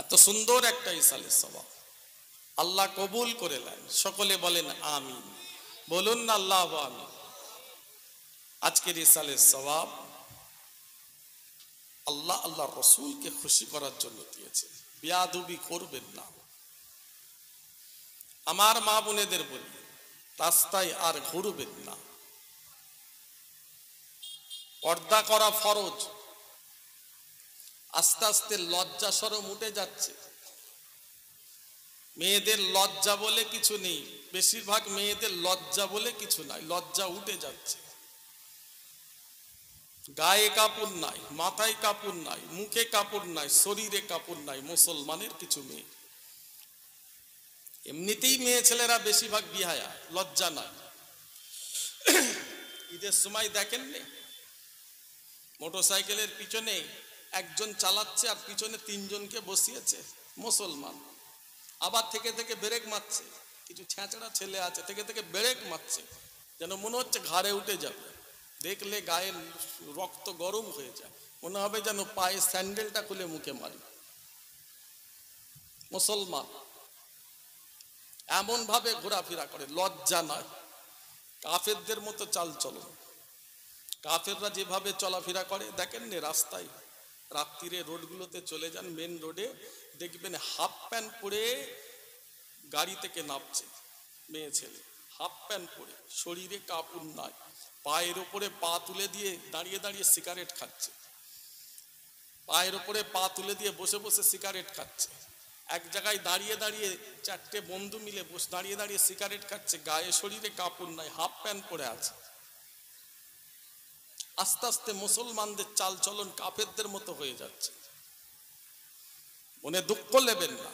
এত সুন্দর একটা ইসালের স্বভাব আল্লাহ কবুল করে নেন। সকলে বলেন আমিন, বলুন না আল্লাহ আমিন। আজকের ইসালের স্বভাব আল্লাহ আল্লাহ রসুলকে খুশি করার জন্য দিয়েছে, বেয়াদবি করবেন না। আমার মা বোনেদের বলি, রাস্তায় আর ঘুরবেন না। পর্দা করা ফরজ। আস্তে আস্তে লজ্জা শরম উঠে যাচ্ছে। মেয়েদের লজ্জা বলে কিছু নেই, বেশিরভাগ মেয়েদের লজ্জা বলে কিছু নাই, লজ্জা উঠে যাচ্ছে। গায়ে কাপড় নাই, মাথায় কাপড় নাই, মুখে কাপড় নাই, শরীরে কাপড় নাই মুসলমানের কিছু মেয়ে। এমনিতেই মেয়ে ছেলেরা বেশিরভাগ বিহায়া, লজ্জা নাই। ঈদের সময় দেখেননি মোটরসাইকেলের পিছনে একজন চালাচ্ছে আর পিছনে তিনজনকে বসিয়েছে মুসলমান, আবার থেকে থেকে ব্রেক মারছে। কিছু ছেঁচড়া ছেলে আছে থেকে থেকে ব্রেক মারছে, যেন মনে হচ্ছে ঘাড়ে উঠে যাবে। দেখলে গায়ে রক্ত গরম হয়ে যায়, মনে হবে যেন পায়ে স্যান্ডেলটা খুলে মুখে মারি। মুসলমান এমন ভাবে ঘোরাফেরা করে, লজ্জা নয়। কাফেরদের মতো চাল চলন। কাফেররা যেভাবে চলাফেরা করে দেখেননি, রাস্তায় রাত্রিরে রোডগুলোতে চলে যান, মেন রোডে দেখবেন হাফ প্যান্ট পরে গাড়ি থেকে নামছে মেয়ে ছেলে, হাফ প্যান্ট পরে, শরীরে কাপড় নাই, পায়ের ওপরে পা তুলে দিয়ে দাঁড়িয়ে দাঁড়িয়ে সিগারেট খাচ্ছে, পায়ের ওপরে পা তুলে দিয়ে বসে বসে সিগারেট খাচ্ছে। এক জায়গায় দাঁড়িয়ে দাঁড়িয়ে চারটে বন্ধু মিলে বসে দাঁড়িয়ে দাঁড়িয়ে সিগারেট খাচ্ছে, গায়ে শরীরে কাপড় নাই, হাফ প্যান্ট পরে আছে। আস্তে আস্তে মুসলমানদের চাল চলন কাফেরদের মতো হয়ে যাচ্ছে। মনে দুঃখ নেবেন না।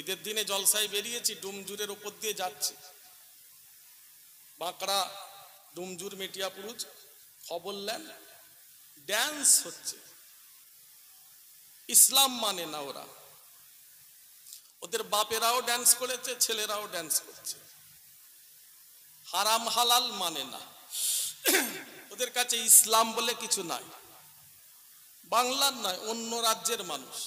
ঈদের দিনে জলসায় বেরিয়েছি, ডুমজুরের উপর দিয়ে যাচ্ছি, বাঁকড়া ডুমজুর মেটিয়াপুরুজ, খবর নেন ড্যান্স হচ্ছে। ইসলাম মানে না ওরা, ওদের বাপেরাও ড্যান্স করেছে, ছেলেরাও ড্যান্স করছে। হারাম হালাল মানে না, ওদের কাছে ইসলাম বলে কিছু নাই। বাংলার নয়, অন্য রাজ্যের মানুষ।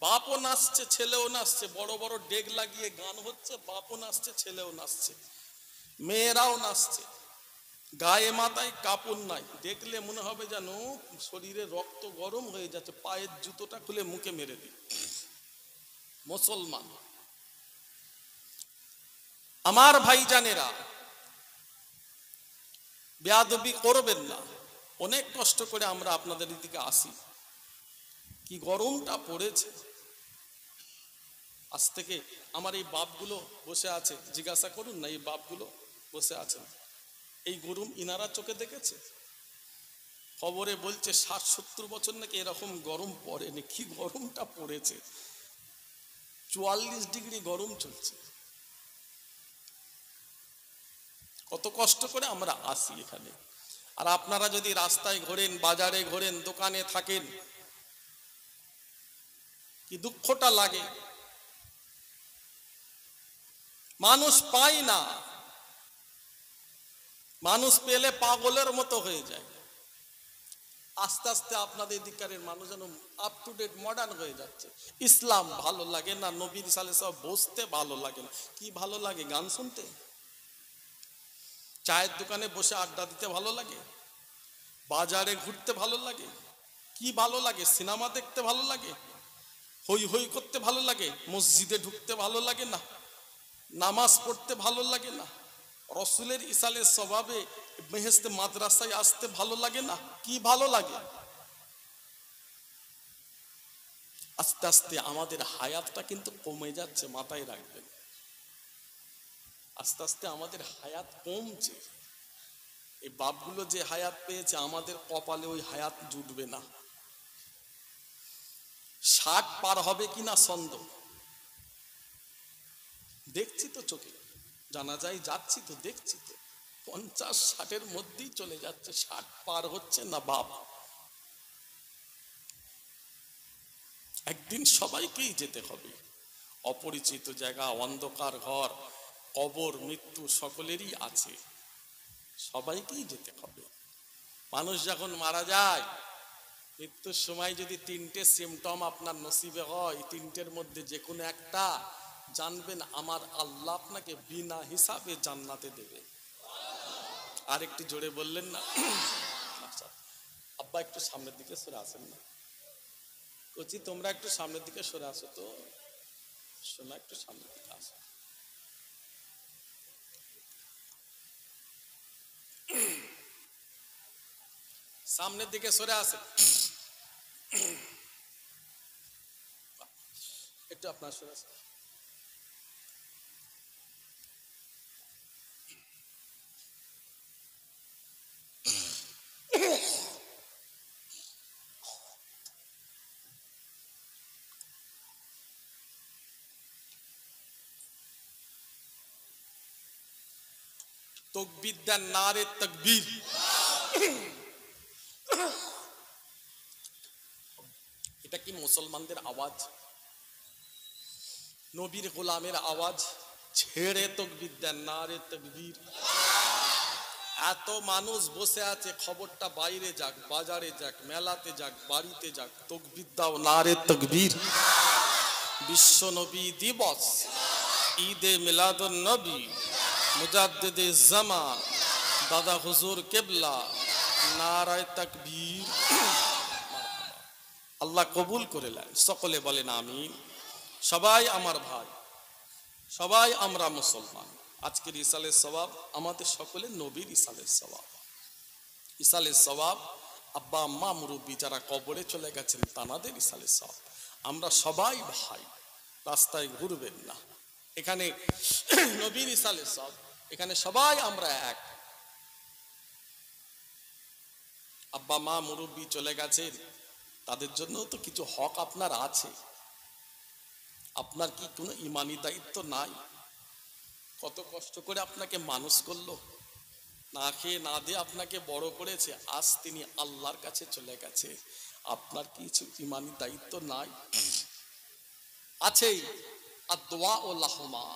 বাপও নাচছে, ছেলেও নাচছে, বড় বড় ডেগ লাগিয়ে গান হচ্ছে, বাপও নাচছে, ছেলেও নাচছে, মেয়েরাও নাচছে। গায়ে মাথায় কাপড় নাই, দেখলে মনে হবে যেন শরীরে রক্ত গরম হয়ে যাচ্ছে, পায়ের জুতোটা খুলে মুখে মেরে দিই। মুসলমান আমার ভাইজানেরা, বেয়াদবি করবেন না। অনেক কষ্ট করে আমরা আপনাদের দিকে আসি, কি গরমটা পড়েছে। আজ থেকে আমার এই বাপগুলো বসে আছে, জিজ্ঞাসা করুন না, এই বাপগুলো বসে আছেন, এই গরম ইনারা চোখে দেখেছে? খবরে বলছে 60-70 বছর নাকি এরকম গরম পড়েনি। কি গরমটা পড়েছে, 44 ডিগ্রি গরম চলছে। কত কষ্ট করে আমরা আসি এখানে। আর আপনারা যদি রাস্তায় ঘোরেন, বাজারে ঘোরেন, দোকানে থাকেন, কি দুঃখটা লাগে। মানুষ পাই না, মানুষ পেলে পাগলের মতো হয়ে যায়। আস্তে আস্তে আপনাদের দিককারের মানুষ যেন আপ টু ডেট মডার্ন হয়ে যাচ্ছে। ইসলাম ভালো লাগে না, নবীর সালে সব বসতে ভালো লাগে না। কি ভালো লাগে? গান শুনতে, চায়ের দোকানে বসে আড্ডা দিতে ভালো লাগে, বাজারে ঘুরতে ভালো লাগে, কি ভালো লাগে? সিনেমা দেখতে ভালো লাগে, হই হই করতে ভালো লাগে, মসজিদে ঢুকতে ভালো লাগে না, নামাজ পড়তে ভালো লাগে না, রসুলের ইসালের স্বভাবে বেহেশতে মাদ্রাসায় আসতে ভালো লাগে না, কি ভালো লাগে? আস্তে আস্তে আমাদের হায়াতটা কিন্তু কমে যাচ্ছে, মাথায় রাখবেন। আস্তে আস্তে আমাদের হায়াত কমছে। এই বাপগুলো যে হায়াত পেয়েছে, আমাদের কপালে ওই হায়াত জুটবে না। 60 পার হবে কিনা সন্দেহ। দেখছি তো চোখে, জানা যায়, যাচ্ছি তো, দেখছি তো 50-60-এর মধ্যেই চলে যাচ্ছে, 60 পার হচ্ছে না বাপ। একদিন সবাইকেই যেতে হবে। অপরিচিত জায়গা, অন্ধকার ঘর, কবর, মৃত্যু সকলেরই আছে, সবাইকেই যেতে হবে। মানুষ যখন মারা যায় মৃত্যুর সময় যদি তিনটে সিমটম আপনার নসিবে হয়, তিনটের মধ্যে যে কোনো একটা, জানবেন আমার আল্লাহ আপনাকে বিনা হিসাবে জান্নাতে দেবে। আর একটু জোরে বললেন না? আব্বা একটু সামনের দিকে সরে আসেন না, কচি তোমরা একটু সামনের দিকে সরে আসো তো, শোনা একটু সামনের দিকে আসো। সামনের দিকে সরে আসে, একটু আপনার সরে আসেন। তকবীর দেন, নারে তাকবীর। এটা কি মুসলমানদের আওয়াজ, নবীর গোলামের আওয়াজ? ছেড়ে তকবীর দেন, নারে তাকবীর। এত মানুষ বসে আছে, খবরটা বাইরে যাক, বাজারে যাক, মেলাতে যাক, বাড়িতে যাক, তকবীর দাও, নারে তাকবীর। বিশ্ব নবী দিবস, ঈদে মিলাদুন নবী, মুজাদ্দিদে জামান, দাদা হুজুর কেবলা, নারায়ে তাকবীর। আল্লাহ কবুল করে নেন, সকলে বলেন আমিন। সবাই আমার ভাই, সবাই আমরা মুসলমান। আজকের ইসালের সওয়াব আমাদের সকলের নবীর ইসালের সওয়াব। ইসালের সওয়াব আব্বা আম্মা মুরব্বী যারা কবরে চলে গেছেন তানাদের ইসালের সওয়াব। আমরা সবাই ভাই, রাস্তায় ঘুরবেন না। এখানে নবীর ইসালের সওয়াব, এখানে সবাই আমরা এক। আব্বা মা মুরব্বী চলে গেছেন, তাদের জন্য তো কিছু হক আপনার আছে। আপনার কি কোনো ইমানি দায়িত্ব নাই? কত কষ্ট করে আপনাকে মানুষ করলো, না খেয়ে না দিয়ে আপনাকে বড় করেছে, আজ তিনি আল্লাহর কাছে চলে গেছে। আপনার কিছু ইমানি দায়িত্ব নাই? আছেই। আর দোয়া ও লাহমা,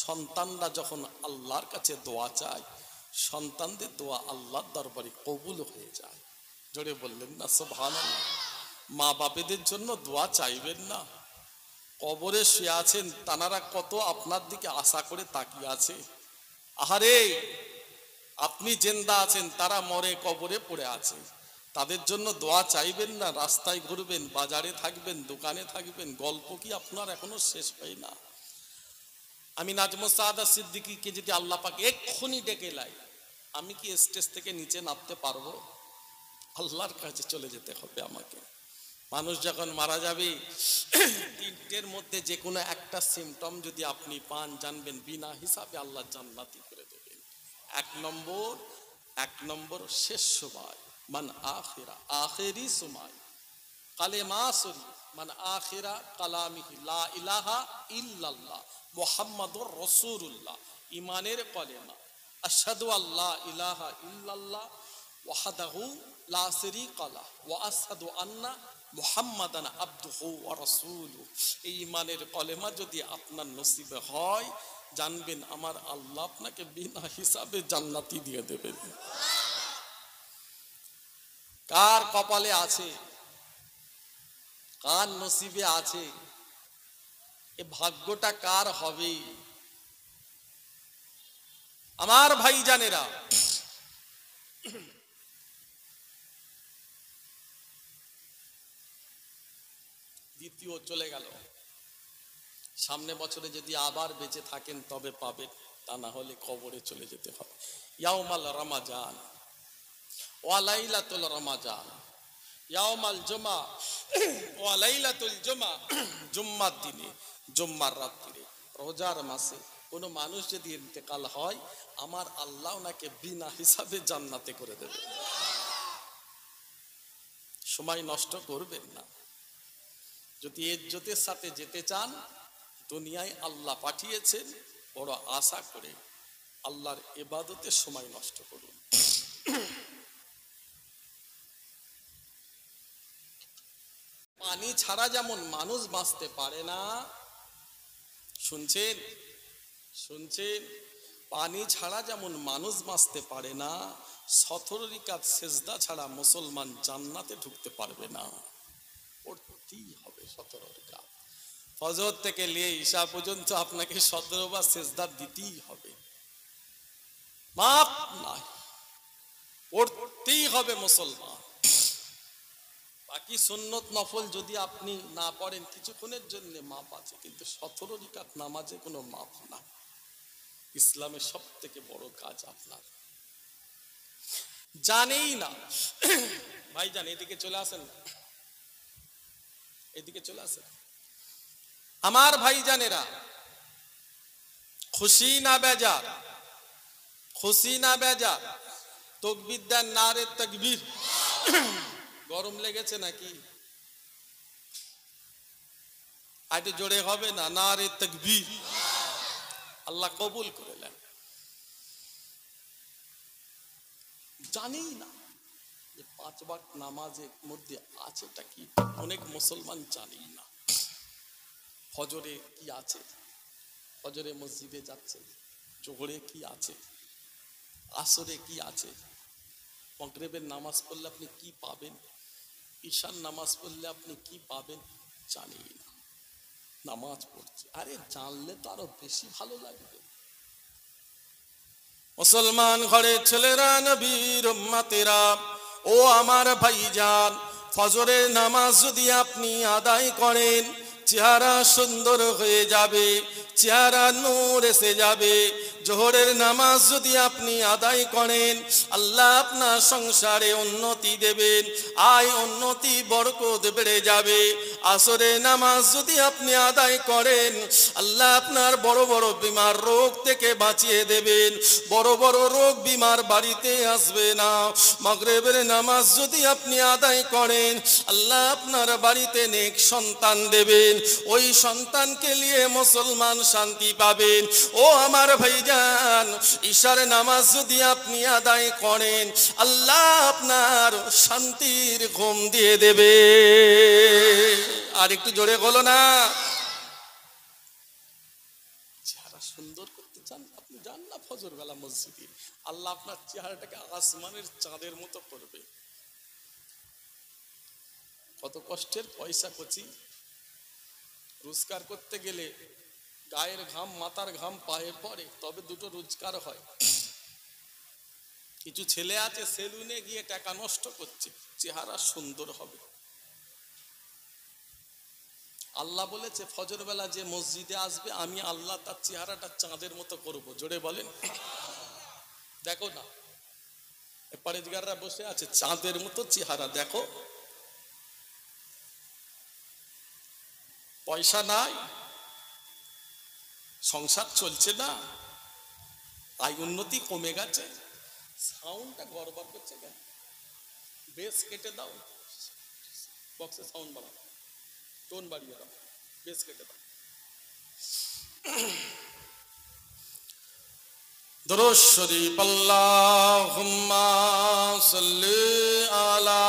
সন্তানরা যখন আল্লাহর কাছে দোয়া চায়, সন্তানদের দোয়া আল্লাহর দরবারে কবুল হয়ে যায়। জোরে বললেন না সুবহানাল্লাহ? মা বাপেদের জন্য দোয়া চাইবেন না? কবরে শুয়ে আছেন, তানারা কত আপনার দিকে আশা করে তাকিয়ে আছে। আহারে, আপনি জিন্দা আছেন, তারা মরে কবরে পড়ে আছে। তাদের জন্য দোয়া চাইবেন না? রাস্তায় ঘুরবেন, বাজারে থাকবেন, দোকানে থাকবেন, গল্প কি আপনার এখনো শেষ হয় না? আমি নাজমুস সাআদা সিদ্দিকীকে যদি আল্লাহ পাক এক্ষুনি ডেকে লাই, আমি কি স্টেজ থেকে নিচে নামতে পারবো? আল্লাহর কাছে চলে যেতে হবে আমাকে। মানুষ যখন মারা যাবে, তিনটের মধ্যে যে কোনো একটা সিমটম যদি আপনি পান, জানবেন বিনা হিসাবে আল্লাহ জান্নাতি করে দেবেন। এক নম্বর শেষ সময়, মান আখিরা, আখেরি সময়, কালেমা শরীফ, মান আখিরা কালামিহি লা ইলাহা ইল্লাল্লাহ মুহাম্মাদুর রাসূলুল্লাহ, ঈমানের কলেমা, আশহাদু আল্লা ইলাহা ইল্লাল্লাহ ওয়াহদাহু লা শারীকা লাহু ওয়া আশহাদু আন্না মুহাম্মাদান আবদুহু ওয়া রাসূলুহু। এই ঈমানের কলেমা যদি আপনার নসিবে হয়, জানবেন আমার আল্লাহ আপনাকে বিনা হিসাবে জান্নাতি দিয়ে দেবেন। কার কপালে আছে, কার নসিবে আছে, এ ভাগ্যটা কার হবে? আমার ভাইজানেরা, দ্বিতীয় চলে গেল, সামনে বছরে যদি আবার বেঁচে থাকেন তবে পাবেন, তা না হলে কবরে চলে যেতে হবে। ইয়াউমাল রমাজান ওয়া লাইলাতুল রমাজান, ইয়াউমাল জুমা ওয়া লাইলাতুল জুমা, জুম্মার দিনে, জুম্মার রাত্রিরে, রোজার মাসে কোনো মানুষ যদি ইন্তেকাল হয়, আমার আল্লাহ ওনাকে বিনা হিসাবে জান্নাতে করে দেবে। সময় নষ্ট করবেন না। যদি ইজ্জতের সাথে যেতে চান, দুনিয়ায় আল্লাহ পাঠিয়েছেন, বড় আশা করে আল্লাহর ইবাদতে সময় নষ্ট করুন। পানি ছাড়া যেমন মানুষ বাঁচতে পারে না, শুনছেন শুনছেন, পানি ছাড়া যেমন মানুষ বাঁচতে পারে না, 17 রাকাত সেজদা ছাড়া মুসলমান জান্নাতে ঢুকতে পারবে না। পড়তেই হবে 17 রাকাত, ফজর থেকে নিয়ে ঈশা পর্যন্ত আপনাকে 17 বার সেজদা দিতেই হবে, মাপ নাই, পড়তেই হবে মুসলমান। বাকি সুন্নত নফল যদি আপনি না পড়েন কিছুক্ষণের জন্য মাপ আছে, কিন্তু 17 রাকাত নামাজে কোনো মাপ না। ইসলামের সব থেকে বড় কাজ আপনার জানেই না। ভাইজান এদিকে চলে আসেন, এদিকে চলে আসেন আমার ভাইজানেরা। খুশি না বেজার, খুশি না বেজার? তাকবীর দেন, নারে তাকবীর। গরম লেগেছে নাকি? আইটু জোরে হবে না? নারে তাকবীর। আল্লাহ কবুল করে নেন। জানি না যে 5 ওয়াক্ত নামাজের মধ্যে আছেটা কি, অনেক মুসলমান জানি না। ফজরে কি আছে, ফজরে মসজিদে যাচ্ছে, জোহরে কি আছে, আসরে কি আছে, মাগরিবের নামাজ পড়লে আপনি কি পাবেন, ঈশার নামাজ পড়লে আপনি কি পাবেন জানি না। নামাজ পড়ছে, আরে জানলে তো আরো বেশি ভালো লাগবে। মুসলমান ঘরের ছেলেরা, নবীর উম্মতেরা, ও আমার ভাইজান, ফজরের নামাজ যদি আপনি আদায় করেন চেহারা সুন্দর হয়ে যাবে, চেহারা নূর এসে যাবে। জোহরের নামাজ যদি আপনি আদায় করেন আল্লাহ আপনার সংসারে উন্নতি দেবেন, আয় উন্নতি বরকত বেড়ে যাবে। আসরের নামাজ যদি আপনি আদায় করেন আল্লাহ আপনার বড় বড় বিমার রোগ থেকে বাঁচিয়ে দেবেন, বড় বড় রোগ বিমার বাড়িতে আসবে না। মাগরিবের নামাজ যদি আপনি আদায় করেন আল্লাহ আপনার বাড়িতে নেক সন্তান দেবেন, ওই সন্তানকে নিয়ে মুসলমান শান্তি পাবেন। ও আমার ভাইজান, ঈশার নামাজ যদি আপনি আদায় করেন আল্লাহ আপনার শান্তির ঘুম দিয়ে দেবে। আর একটু জোরে বলো না। চেহারা সুন্দর করতে চান আপনি, যান না ফজর বেলা মসজিদে, আল্লাহ আপনার চেহারাটাকে আসমানের চাঁদের মতো করবে। কত কষ্টের পয়সা কচি, রোজগার করতে গেলে গায়ের ঘাম, মাথার ঘাম পায়ে পড়ে, তবে দুটো রোজগার হয়। কিছু ছেলে আছে সেলুনে গিয়ে টাকা নষ্ট করছে, চেহারা সুন্দর হবে। আল্লাহ বলেছে ফজর বেলা যে মসজিদে আসবে আমি আল্লাহ তার চেহারাটা চাঁদের মতো করব। জোরে বলেন। দেখো না পরেজগাররা বসে আছে, চাঁদের মতো চেহারা দেখো। পয়সা নাই, সংসার চলছে না, আয় উন্নতি কমে গেছে, সাউন্ডটা গড়বড় করছে কেন? বেস কেটে দাও, বক্সে সাউন্ড বাড়াও, টোন বাড়িয়ে দাও, বেস কেটে দাও। দুরূদ শরীফ আল্লাহুম্মা সাল্লি আলা।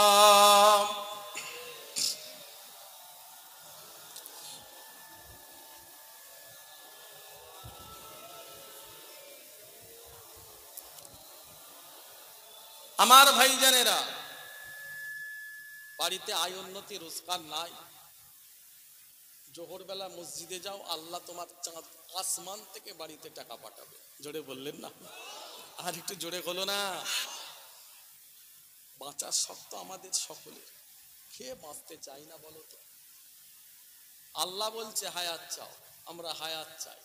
আমার ভাইজানেরা, বাড়িতে আয় উন্নতি রোজগার নাই, জোহর বেলা মসজিদে যাও, আল্লাহ তোমার চাঁদ আসমান থেকে বাড়িতে টাকা পাঠাবে। জোরে বললেন না? আর একটু জোরে হলো না? বাঁচার শক্ত আমাদের সকলের, খেয়ে বাঁচতে চাই না বলো তো? আল্লাহ বলছে হায়াত চাও, আমরা হায়াত চাই,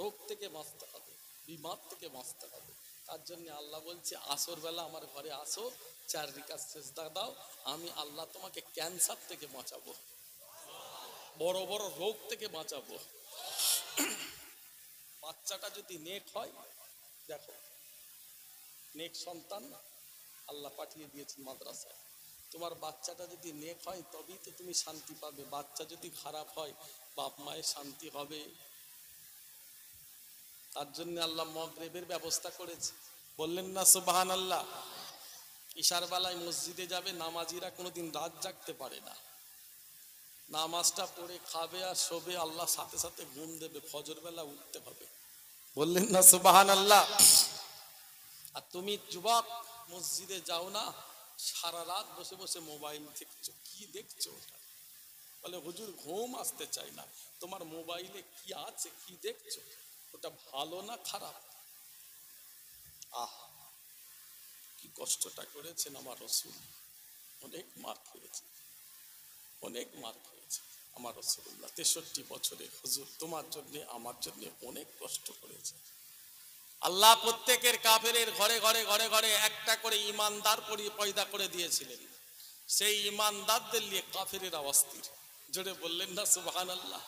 রোগ থেকে বাঁচতে হবে, বিমার থেকে বাঁচতে হবে। তার জন্য আল্লাহ বলছে আসর বেলা আমার ঘরে আসো, 4 রাকাত সেজদা দাও, আমি আল্লাহ তোমাকে ক্যান্সার থেকে বাঁচাবো, বড় বড় রোগ থেকে বাঁচাবো। বাচ্চাটা যদি নেক হয়, দেখো নেক সন্তান আল্লাহ পাঠিয়ে দিয়েছেন মাদ্রাসায়, তোমার বাচ্চাটা যদি নেক হয় তবেই তো তুমি শান্তি পাবে। বাচ্চা যদি খারাপ হয় বাপ মায়ের শান্তি হবে? তার জন্য আল্লাহ মাগরিবের ব্যবস্থা করেছে। বললেন না সুবহানাল্লাহ? ঈশার বেলায় মসজিদে যাবে, নামাজিরা কোনোদিন রাত জাগতে পারে না, নামাজটা পড়ে খাবে আর শোবে, আল্লাহ সাথে সাথে ঘুম দেবে, ফজর বেলা উঠতে হবে। বললেন না সুবহানাল্লাহ? আর তুমি যুবক মসজিদে যাও না, সারা রাত বসে বসে মোবাইল দেখছো, কি দেখছো? বলে হুজুর ঘুম আসতে চাই না। তোমার মোবাইলে কি আছে, কি দেখছো, ওটা ভালো না খারাপ? আহ, কি কষ্টটা করেছেন আমার রাসূল, অনেক মার খেয়েছে, অনেক মার খেয়েছে আমার রাসূলুল্লাহ 63 বছরে। হুজুর তোমার জন্য আমার জন্য অনেক কষ্ট করেছে। আল্লাহ প্রত্যেকের কাফেরের ঘরে ঘরে ঘরে ঘরে একটা করে ইমানদার পয়দা করে দিয়েছিলেন। সেই ইমানদারদের নিয়ে কাফেরের অস্থির। জোরে বললেন না সুবহানাল্লাহ?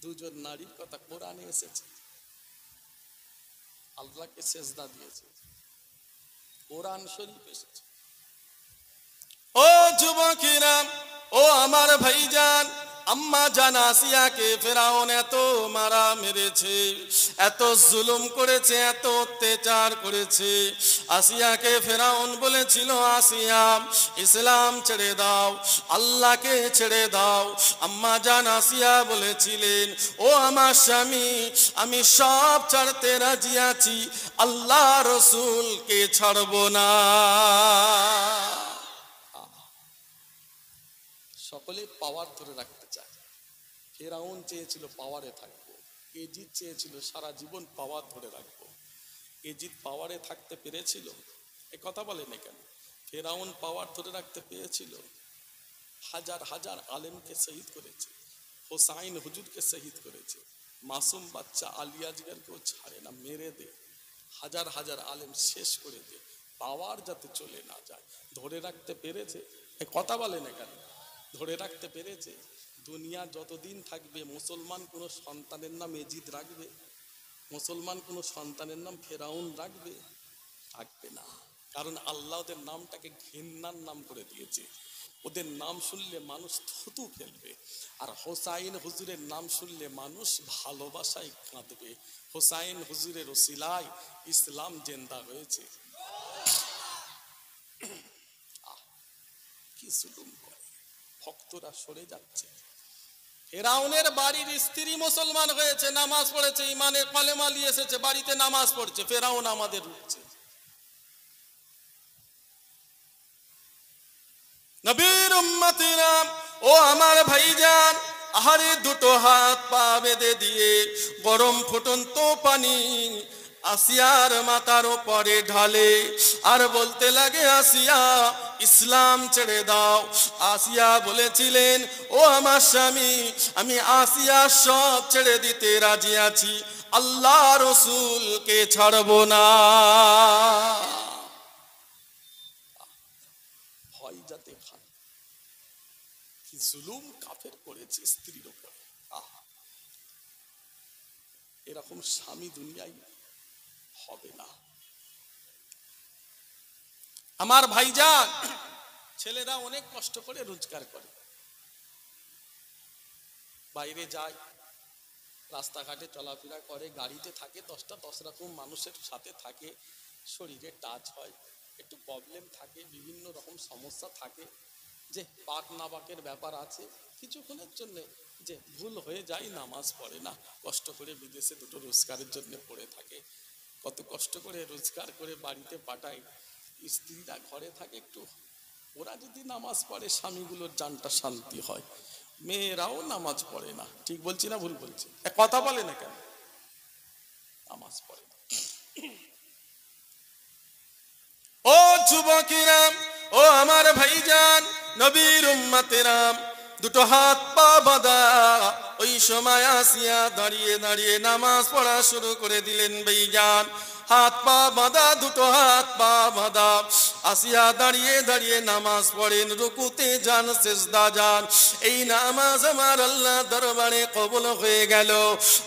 দুজন নারীর কথা কোরআনে এসেছে, আল্লাহকে সেজদা দিয়েছে, কোরআন শরীফ এসেছে। ও যুবকেরা, ও আমার ভাইজান, আম্মা জান আসিয়াকে ফেরাউন এত মারা মেরেছে, এত জুলুম করেছে, এত অত্যাচার করেছে। আসিয়াকে ফেরাউন বলেছিল, আসিয়া ইসলাম ছেড়ে দাও, আল্লাহকে ছেড়ে দাও। আম্মা জান আসিয়া বলেছিলেন, ও আমার স্বামী, আমি সব ছাড়তে রাজি আছি, আল্লাহ রসুলকে ছাড়বো না। সকলে পাওয়ার ধরে রাখতে চায়। ফেরাউন চেয়েছিল পাওয়ারে থাকবো, এজিদ চেয়েছিল সারা জীবন পাওয়ার ধরে রাখবো। এজিদ পাওয়ারে থাকতে পেরেছিল? এ কথা বলেন কেন? ফেরাউন পাওয়ার ধরে রাখতে পেরেছিল? হাজার হাজার আলেমকে শহীদ করেছে, হোসাইন হুজুরকে শহীদ করেছে, মাসুম বাচ্চা আলিয়া জিগারকেও ছাড়ে না, মেরে দে, হাজার হাজার আলেম শেষ করে দে, পাওয়ার যাতে চলে না যায়। ধরে রাখতে পেরেছে? এ কথা বলেন কেন? ধরে রাখতে পেরেছে? দুনিয়া যতদিন থাকবে মুসলমান কোনো সন্তানের নাম এজিদ রাখবে? মুসলমান কোনো সন্তানের নাম ফেরাউন রাখবে? রাখবে না। কারণ আল্লাহ ওদের নামটাকে ঘৃণার নাম করে দিয়েছে। ওদের নাম শুনলে মানুষ থুতু ফেলবে, আর হোসাইন হুজুরের নাম শুনলে মানুষ ভালোবাসায় কাঁদবে। হোসাইন হুজুরের ওসিলায় ইসলাম জিন্দা হয়েছে। কি জুলুম করে, ভক্তরা সরে যাচ্ছে। ফেরাউনের বাড়ির স্ত্রী মুসলমান হয়েছে, নামাজ পড়েছে, ইমানের কলেমা নিয়ে এসেছে, বাড়িতে নামাজ পড়ছে। ফেরাউন আমাদের উঠছে। নবীর উম্মতিরা, ও আমার ভাইজান, আহারে দুটো হাত পা বেঁধে দিয়ে গরম ফুটন্ত পানি আসিয়ার মাথার উপরে ঢালে আর বলতে লাগে, আসিয়া ইসলাম ছেড়ে দাও। আসিয়া বলেছিলেন, ও আমার স্বামী, আমি আসিয়া সব ছেড়ে দিতে রাজি আছি, আল্লাহ রসুলকে ছাড়বো না। ভয় যাতে খান, কি জুলুম কাফের করেছে স্ত্রীর উপর। এরকম স্বামী দুনিয়ায় হবে না। আমার ভাইজান, ছেলেরা অনেক কষ্ট করে রোজগার করে, বাইরে যায়, রাস্তাঘাটে চলাফেরা করে, গাড়িতে থাকে, 10 রকম মানুষের সাথে থাকে, শরীরে টাচ হয়, একটু প্রবলেম থাকে, বিভিন্ন রকম সমস্যা থাকে, যে পাক নাবাকের ব্যাপার আছে, কিছুক্ষণের জন্য যে ভুল হয়ে যায়, নামাজ পড়ে না, কষ্ট করে বিদেশে দুটো রোজগারের জন্য পড়ে থাকে, কত কষ্ট করে রোজগার করে বাড়িতে পাঠায়, স্ত্রীরা ঘরে থাকে, একটু ওরা যদি নামাজ পড়ে স্বামীগুলোর জানটা শান্তি হয়। মেয়েরাও নামাজ পড়ে না, ঠিক বলছি না ভুল বলছি? কথা বলে না কেন? নামাজ পড়ে না। ও যুবকেরা, ও আমার ভাইজান, নবীর উম্মতেরা, দুটো হাত পা বাঁধা ওই সময় আসিয়া দাঁড়িয়ে দাঁড়িয়ে নামাজ পড়া শুরু করে দিলেন। ভাইজান, হাত পা বাঁধা, দুটো হাত পা বাঁধা, আসিয়া দাঁড়িয়ে দাঁড়িয়ে নামাজ পড়েন, রুকুতে যান, সিজদা যান। এই নামাজ আমার আল্লাহ দরবারে কবুল হয়ে গেল।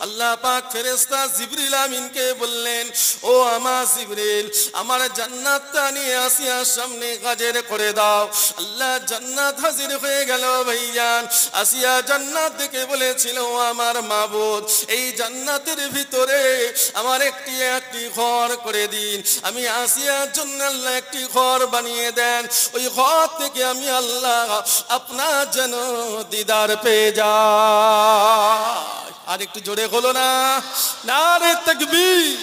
আল্লাহ পাক ফেরেশতা জিবরিল আমিনকে বললেন, ও আমার জিবরিল, আমার জান্নাতটা নিয়ে আসিয়ার সামনে হাজির করে দাও। আল্লাহ জান্নাত হাজির হয়ে গেল। ভাইজান, আসিয়া জান্নাত দেখে বলেছিল, ও আমার মাবুদ, এই জান্নাতের ভিতরে আমার একটি ঘর করে দিন। আমি আসিয়ার জন্য আল্লাহ একটি ঘর বানিয়ে দেন, ওই ঘর থেকে আমি আল্লাহ আপনার যেন দিদার পেয়ে যাই। আর একটু জোরে হলো না? নারে তাকবীর।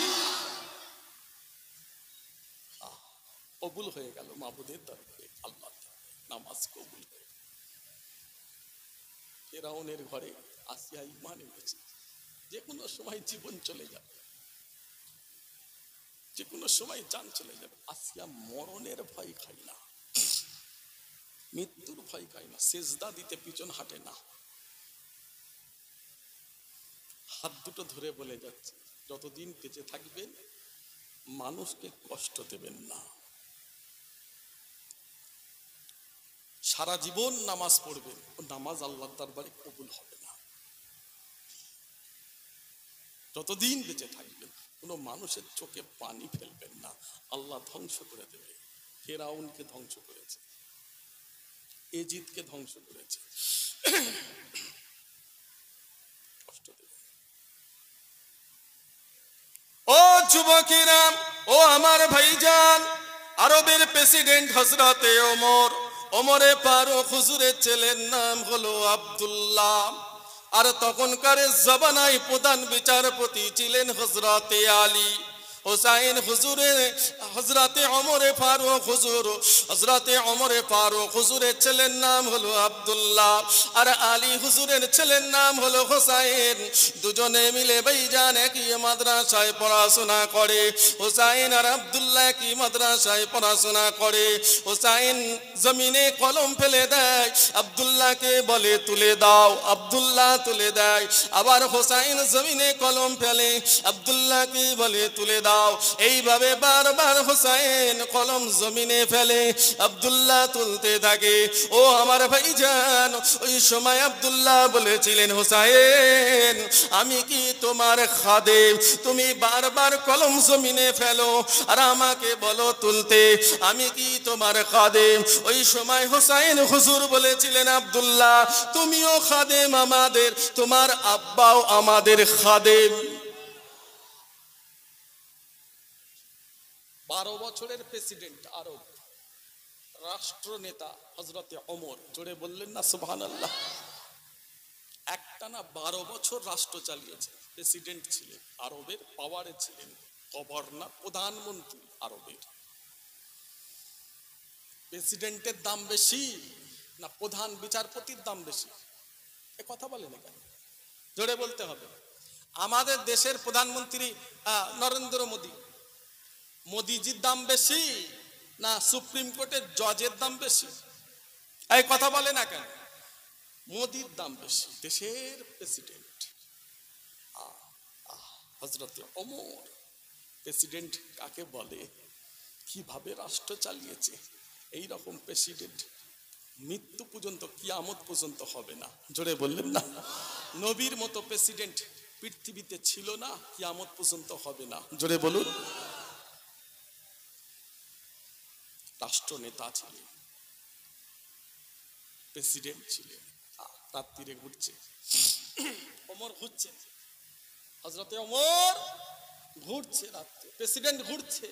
কবুল হয়ে গেল মাবুদের দরবারে, আল্লাহ নামাজ কবুল হয়ে গেল। ফেরাউনের ঘরে আসিয়া ঈমান এনেছে। যে কোনো সময় জীবন চলে যাবে, যে কোনো সময় জান চলে যাবে। আসিয়া মরণের ভয় খাই না, মৃত্যুর ভয় খাই না, সেজদা দিতে পিছন হাঁটে না। হাত দুটো ধরে বলে যাচ্ছে, যতদিন বেঁচে থাকবেন মানুষকে কষ্ট দেবেন না। সারা জীবন নামাজ পড়বেন, ও নামাজ আল্লাহর দরবারে কবুল হবে না। যতদিন বেঁচে থাকবেন কোনো মানুষের চোখে পানি ফেলবেন না, আল্লাহ ধ্বংস করে দেবে। ফেরাউনকে ধ্বংস করেছে, এজিদকে ধ্বংস করেছে। কষ্ট দেবে। ও যুবকেরা, ও আমার ভাইজান, আরবের প্রেসিডেন্ট হযরতে ওমর, ওমরে ফারুক হুজুরের ছেলের নাম হলো আব্দুল্লাহ। আর তখনকার জমানায় প্রধান বিচারপতি ছিলেন হযরতে আলী। হুসাইন হুজুরের, হযরতে ওমরে ফারুক হুজুর, হযরতে ওমরে ফারুক হুজুরের ছেলের নাম হলো আব্দুল্লাহ, আর আলী হুজুরের ছেলের নাম হলো হুসাইন। দুজনে মিলে ভাইজান একই মাদ্রাসায় পড়াশোনা করে। হুসাইন আর আব্দুল্লাহ একই মাদ্রাসায় পড়াশোনা করে। হুসাইন জমিনে কলম ফেলে দেয়, আব্দুল্লাহকে বলে তুলে দাও, আব্দুল্লাহ তুলে দেয়। আবার হুসাইন জমিনে কলম ফেলে, আব্দুল্লাহকে বলে তুলে দাও। এইভাবে বারবার হুসাইন কলম জমিনে ফেলে, আব্দুল্লাহ তুলতে থাকে। ও আমার ভাইজান, ওই সময় আব্দুল্লাহ বলেছিলেন, হুসাইন আমি কি তোমার খাদেম? তুমি বারবার কলম জমিনে ফেলো আর আমাকে বলো তুলতে, আমি কি তোমার খাদেম? ওই সময় হুসাইন হুজুর বলেছিলেন, আব্দুল্লাহ তুমিও খাদেম আমাদের, তোমার আব্বাও আমাদের খাদেম। 12 বছরের প্রেসিডেন্ট, আরব রাষ্ট্রনেতা হযরতে ওমর, জোরে বললেন না সুবহানাল্লাহ। একটানা 12 বছর রাষ্ট্র চালিয়েছে, প্রেসিডেন্ট ছিলেন, আরবের পাওয়ারে ছিলেন, গভর্নর, প্রধানমন্ত্রী আরবের। প্রেসিডেন্টের দাম বেশি না প্রধান বিচারপতির দাম বেশি? এ কথা বলেন কেন? জোরে বলতে হবে। আমাদের দেশের প্রধানমন্ত্রী নরেন্দ্র মোদী, মোদিজির দাম বেশি না সুপ্রিম কোর্টের জজের দাম বেশি? এই কথা বলে না কেন? মোদির দাম বেশি, দেশের প্রেসিডেন্ট। হযরতে ওমর প্রেসিডেন্ট কাকে বলে, কিভাবে রাষ্ট্র চালিয়েছে, এই রকম প্রেসিডেন্ট মৃত্যু পর্যন্ত, কিয়ামত পর্যন্ত হবে না। জোরে বললেন না? নবীর মতো প্রেসিডেন্ট পৃথিবীতে ছিল না, কিয়ামত পর্যন্ত হবে না। জোরে বলুন। রাষ্ট্রনেতা ছিলেন, প্রেসিডেন্ট ছিলেন। রাত্রিরে ঘুরছে, ওমর ঘুরছে, হযরতে ওমর ঘুরছে রাত্রে, প্রেসিডেন্ট ঘুরছে।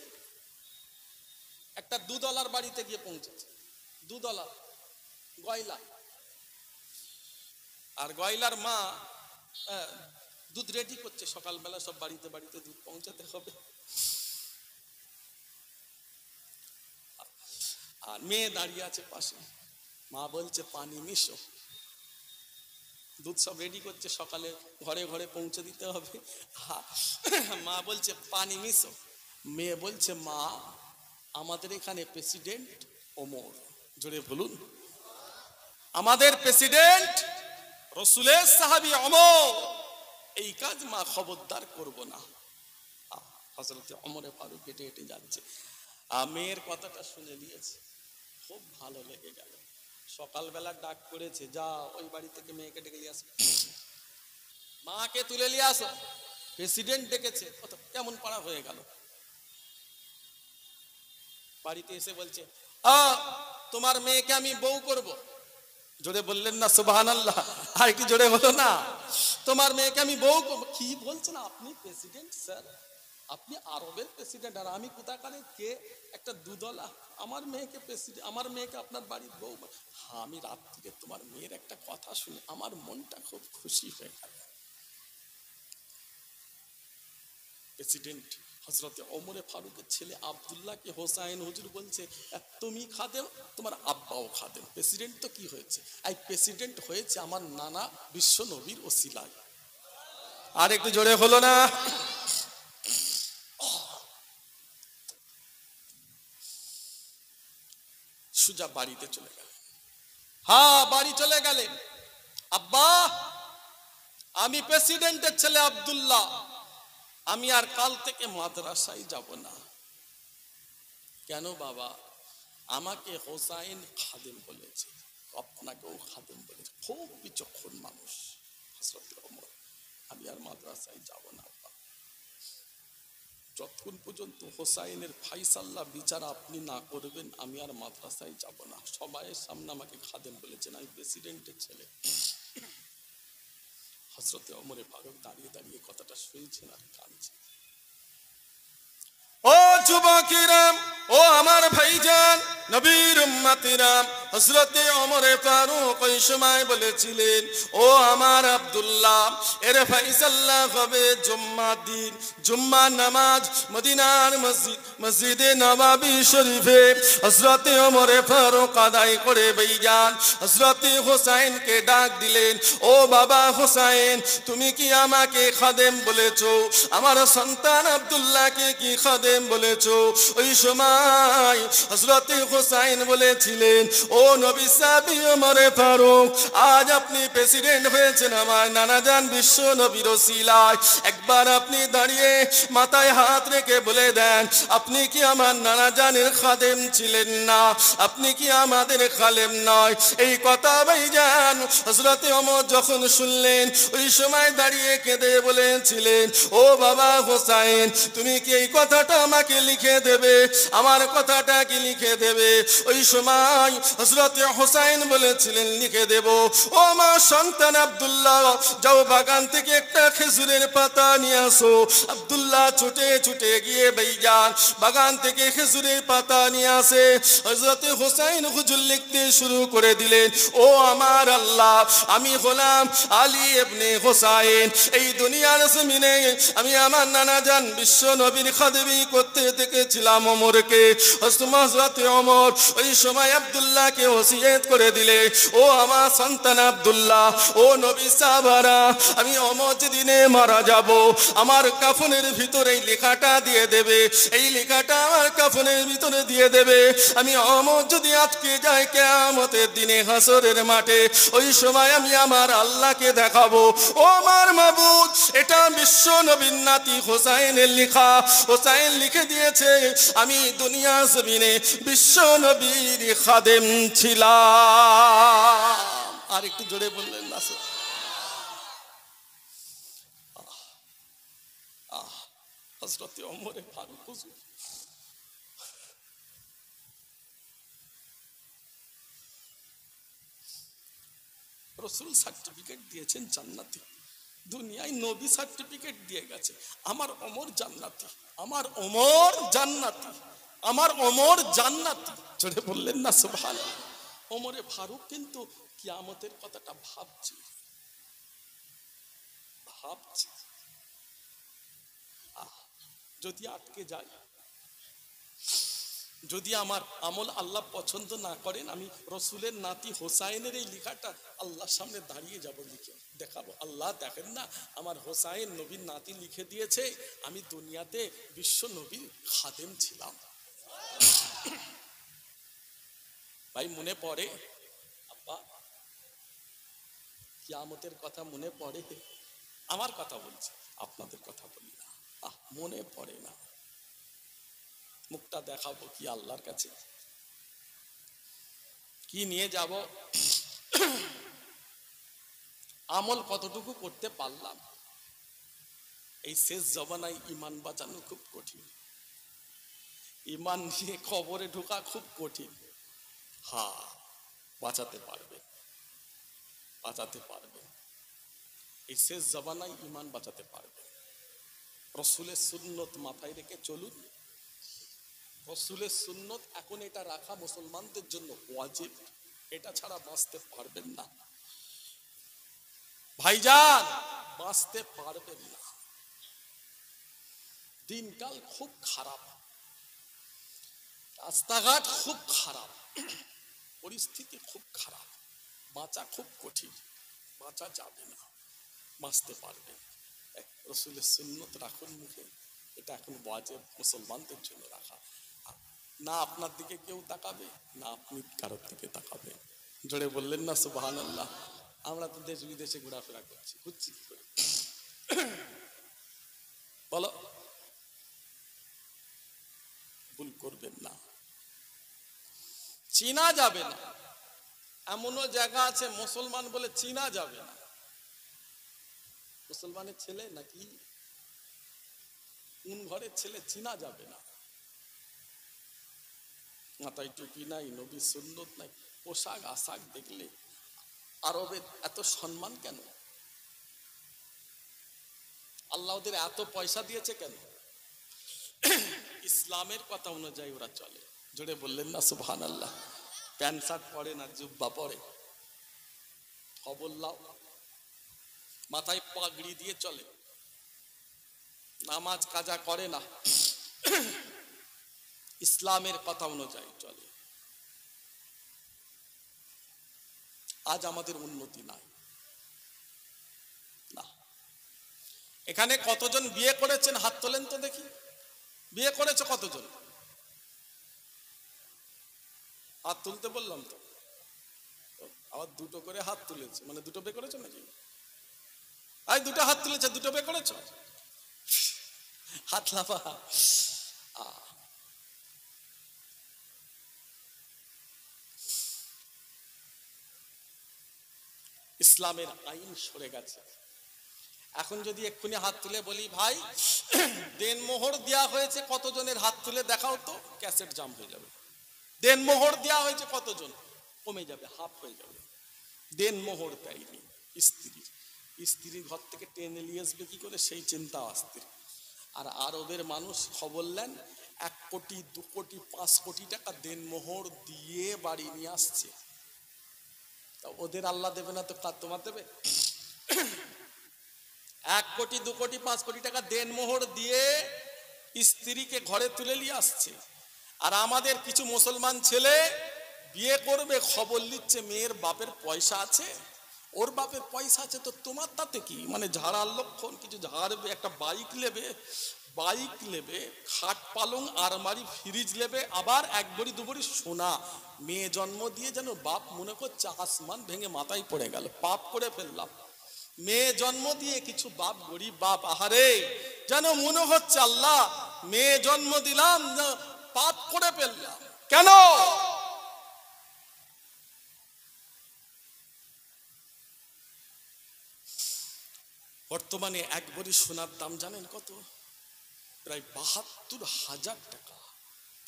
একটা দুধওয়ালার বাড়িতে গিয়ে পৌঁছেছে, দুধওয়ালা গয়লা, আর গয়লার মা দুধ রেডি করছে, সকালবেলা সব বাড়িতে বাড়িতে দুধ পৌঁছাতে হবে। আর মেয়ে দাঁড়িয়ে আছে পাশে, মা বলছে পানি মিশো। দুধ সব রেডি করছে, সকালে ঘরে ঘরে পৌঁছে দিতে হবে। মা বলছে পানি মিশো। মেয়ে বলছে মা আমাদের এখানে প্রেসিডেন্ট ওমর। জোরে বলুন। আমাদের প্রেসিডেন্ট রসুলের সাহাবী ওমর, এই কাজ মা খবরদার করব না। হযরতে ওমরে ফারুক হেঁটে হেঁটে যাচ্ছে, মেয়ের কথাটা শুনে নিয়েছে, খুব ভালো লেগে গেল। সকালবেলা ডাক করেছে, যা ওই বাড়ি থেকে মেয়েকে ডেকে নিয়ে আসো, মাকে তুলে নিয়ে আসো। প্রেসিডেন্ট ডেকেছে, কেমন পাড়া হয়ে গেল। বাড়িতে এসে বলছে, তোমার মেয়েকে আমি বউ করব। জোরে বললেন না সুবহানাল্লাহ? আর কি জোরে হলো না? তোমার মেয়েকে আমি বউ করব। কি বলছেন আপনি? প্রেসিডেন্ট স্যার, আপনি আরবের প্রেসিডেন্ট, আর আমি কোথাকারে কে, একটা দুধওয়ালা। আমার মেয়েকে প্রেসিডেন্ট, আমার মেয়েকে আপনার বাড়ির বউ। আমি রাত্রিরে তোমার মেয়ের একটা কথা শুনে আমার মনটা খুব খুশি হয়ে গেল। প্রেসিডেন্ট হযরতে ওমরে ফারুকের ছেলে আব্দুল্লাহকে হোসাইন হুজুর বলছে, তুমি খাদেম, তোমার আব্বাও খাদেম। প্রেসিডেন্ট তো কি হয়েছে, এই প্রেসিডেন্ট হয়েছে আমার নানা বিশ্ব নবীর ওসিলায়। আর একটু জোরে হলো না? সুজা বাড়িতে চলে গেলেন। হ্যাঁ, বাড়ি চলে গেলেন। আব্বা, আমি প্রেসিডেন্টের ছেলে আব্দুল্লাহ, আমি আর কাল থেকে মাদ্রাসায় যাব না। কেন বাবা? আমাকে হোসাইন খাদেম বলেছে, আপনাকেও খাদেম বলেছে। খুব বিচক্ষণ মানুষ হযরত ওমর। আমি আর মাদ্রাসায় যাব না আব্বা, যতক্ষণ পর্যন্ত হোসাইনের ফাইসাল্লা বিচার আপনি না করবেন আমি আর মাদ্রাসায় যাব না। সবাইয়ের সামনে আমাকে খাদেম বলেছেন, আমি প্রেসিডেন্টের ছেলে। হযরত ওমরে ফারুক দাঁড়িয়ে দাঁড়িয়ে কথাটা শুনছেন আর কাঁদছেন। ও যুবকেরা, ও আমার ভাইজান, নবীর উম্মতিরা, হযরতে ওমরে ফারুক ওই সময় বলেছিলেন, ও আমার আব্দুল্লাহ, এর ফাইসাল্লা হবে জুম্মার দিন। জুম্মা নামাজ মদিনার মসজিদে নববী শরীফে হযরতে ওমরে ফারুক আদায় করে ভাইজান হযরতে হোসাইনকে ডাক দিলেন, ও বাবা হোসাইন, তুমি কি আমাকে খাদেম বলেছো? আমার সন্তান আব্দুল্লাহকে কি খাদেম বলেছো? ওই সময় হযরতে হোসাইন বলেছিলেন, ও নবী সাহাবী ওমরে ফারুক, আজ আপনি প্রেসিডেন্ট হয়েছেন আমার নানাজান বিশ্ব নবীর ওসিলায়। একবার আপনি দাঁড়িয়ে মাথায় হাত রেখে বলে দেন, আপনি কি আমার নানাজানের খাদেম ছিলেন না? আপনি কি আমাদের খালেম নয়? এই কথা ভাইজান হযরতে ওমর যখন শুনলেন, ওই সময় দাঁড়িয়ে কেঁদে বলেছিলেন, ও বাবা হোসাইন, তুমি কি এই কথাটা আমাকে লিখে দেবে? আমার কথাটা কি লিখে দেবে? ওই সময় হযরতে হোসাইন বলেছিলেন, লিখে দেব। ও আমার সন্তান আব্দুল্লাহ, যাও বাগান থেকে একটা খেজুরের পাতা নিয়ে আসো। আব্দুল্লাহ ছুটে ছুটে গিয়ে ভাইজান বাগান থেকে খেজুরের পাতা নিয়ে আসে। হযরতে হোসাইন হুজুর লিখতে শুরু করে দিলেন, ও আমার আল্লাহ, আমি হলাম আলী ইবনে হোসাইন। এই দুনিয়ার জমিনে আমি আমার নানাজান বিশ্ব নবীর খাদেমি করতে দেখেছিলাম ওমরকে। হযরতে ওমর ওই সময় আব্দুল্লাহকে ওসিয়ত করে দিলে, ও আমার সন্তান আব্দুল্লাহ, ও নবী সাহাবারা, আমি ওমর যেদিনে মারা যাব আমার কাফনের ভিতরে এই লেখাটা দিয়ে দেবে। এই লেখাটা আমার কাফনের ভিতরে দিয়ে দেবে। আমি ওমর যদি আজকে যাই কিয়ামতের দিনে হাসরের মাঠে, ওই সময় আমি আমার আল্লাহকে দেখাবো, ও আমার মাবুদ, এটা বিশ্ব নবীর নাতি হোসাইনের লেখা। হোসাইন লিখে দিয়েছে, আমি দুনিয়া জমিনে বিশ্ব নবীর খাদেম ছিলাম। আর একটু জোরে বললেন না? হযরতে ওমরে ফারুক হুজুর রাসূল সার্টিফিকেট দিয়েছেন জান্নাতি, দুনিয়ায় নবী সার্টিফিকেট দিয়ে গেছে, আমার ওমর জান্নাতি, আমার ওমর জান্নাতি, আমার ওমর জান্নাতি। জোরে বললেন না সুবহানাল্লাহ? ওমরে ফারুক কিন্তু কিয়ামতের কথাটা ভাবছে। যদি আটকে যায়, যদি আমার আমল আল্লাহ পছন্দ না করেন, আমি রসুলের নাতি হোসাইনের এই লেখাটা আল্লাহর সামনে দাঁড়িয়ে যাব, লিখে দেখাবো, আল্লাহ দেখেন না আমার হোসাইন নবীর নাতি লিখে দিয়েছে, আমি দুনিয়াতে বিশ্ব নবীর খাদেম ছিলাম। ভাই মনে পড়ে আব্বা কিয়ামতের কথা? মনে পড়ে? আমার কথা বলছি, আপনাদের কথা বলি না। মনে পড়ে না? মুখটা দেখাবো কি আল্লাহর কাছে? কি নিয়ে যাব? আমল কতটুকু করতে পারলাম? এই শেষ জমানায় ইমান বাঁচানো খুব কঠিন, ইমান নিয়ে কবরে ঢোকা খুব কঠিন। হ্যাঁ, বাঁচাতে পারবে, বাঁচাতে পারবে। এই শেষ জমানায় ইমান বাঁচাতে পারবে। রসুলের সুন্নত মাথায় রেখে চলুন। রসুলের সুন্নত এখন এটা রাখা মুসলমানদের জন্য ওয়াজিব, এটা ছাড়া বাঁচতে পারবেন না ভাইজান, বাঁচতে পারবেন না। দিনকাল খুব খারাপ, রাস্তাঘাট খুব খারাপ, পরিস্থিতি খুব খারাপ, বাঁচা খুব কঠিন, বাঁচা যাবে না, বাঁচতে পারবে রসুলের সুন্নত রাখুন মুখে, এটা এখন ওয়াজিব মুসলমানদের জন্য রাখা। না আপনার দিকে কেউ তাকাবে, না আপনি কারোর দিকে তাকাবে। জোরে বললেন না সুবহানাল্লাহ। আমরা তো দেশ বিদেশে ঘোরাফেরা করছি, ঘুরছি কি করে বলো? ভুল করবেন না, চিনা যাবে না। এমনও জায়গা আছে মুসলমান বলে চিনা যাবে না। মুসলমানের ছেলে নাকি কোন ঘরের ছেলে চিনা যাবে না। মাথায় টুপি নাই, নবী সুন্নত নাই, পোশাক আশাক দেখলে আরবের এত সম্মান কেন? আল্লাহ ওদের এত পয়সা দিয়েছে কেন? ইসলামের কথা অনুযায়ী ওরা চলে। জোরে বললেন না সুবহানাল্লাহ। প্যান্ট শার্ট পরে না, জুব্বা পরে, খবর লাও, মাথায় পাগড়ি দিয়ে চলে, নামাজ কাজা করে না, ইসলামের কথা অনুযায়ী চলে। আজ আমাদের উন্নতি নাই না। এখানে কতজন বিয়ে করেছেন হাত তোলেন তো দেখি। বিয়ে করেছে কতজন? হাত তুলতে বললাম তো, আবার দুটো করে হাত তুলেছে, মানে দুটো বিয়ে করেছো নাকি? আই দুটো হাত তুলেছে, দুটো বিয়ে করেছো? হাত লাফা। ইসলামের আইন সরে গেছে। এখন যদি এক্ষুনি হাত তুলে বলি ভাই দেনমোহর দেওয়া হয়েছে কতজনের, হাত তুলে দেখাও তো, ক্যাসেট জাম হয়ে যাবে। দেনমোহর দেওয়া হয়েছে কতজন, কমে যাবে, হাফ হয়ে যাবে। দেনমোহর দেয়নি স্ত্রীর, স্ত্রীর ঘর থেকে টেনে নিয়ে আসবে কি করে সেই চিন্তা অস্থির। আর আরবের মানুষ খবর নেন 1 কোটি 2 কোটি 5 কোটি টাকা দেনমোহর দিয়ে বাড়ি নিয়ে আসছে। তা ওদের আল্লাহ দেবে না তো তোমার দেবে? 1 কোটি 2 কোটি 5 কোটি টাকা দেনমোহর দিয়ে স্ত্রীকে ঘরে তুলে নিয়ে আসছে। আর আমাদের কিছু মুসলমান ছেলে বিয়ে করবে, খবর নিচ্ছে মেয়ের বাপের পয়সা আছে, ওর বাপের পয়সা আছে তো তোমার তাতে কি, মানে ঝাড়ার লক্ষণ কিছু ঝাড়বে, একটা বাইক নেবে, খাট পালং আলমারি ফ্রিজ নেবে, আবার 1 ভরি 2 ভরি সোনা। মেয়ে জন্ম দিয়ে যেন বাপ মনে করছে আসমান ভেঙে মাথায় পড়ে গেল, পাপ করে ফেললাম। মেয়ে জন্ম দিয়ে কিছু বাপ, গরিব বাপ, আহারে যেন মনে হচ্ছে আল্লাহ মেয়ে জন্ম দিলাম, পাপ করে ফেললাম। কেন? বর্তমানে 1 ভরি সোনার দাম জানেন কত? প্রায় 72,000 টাকা।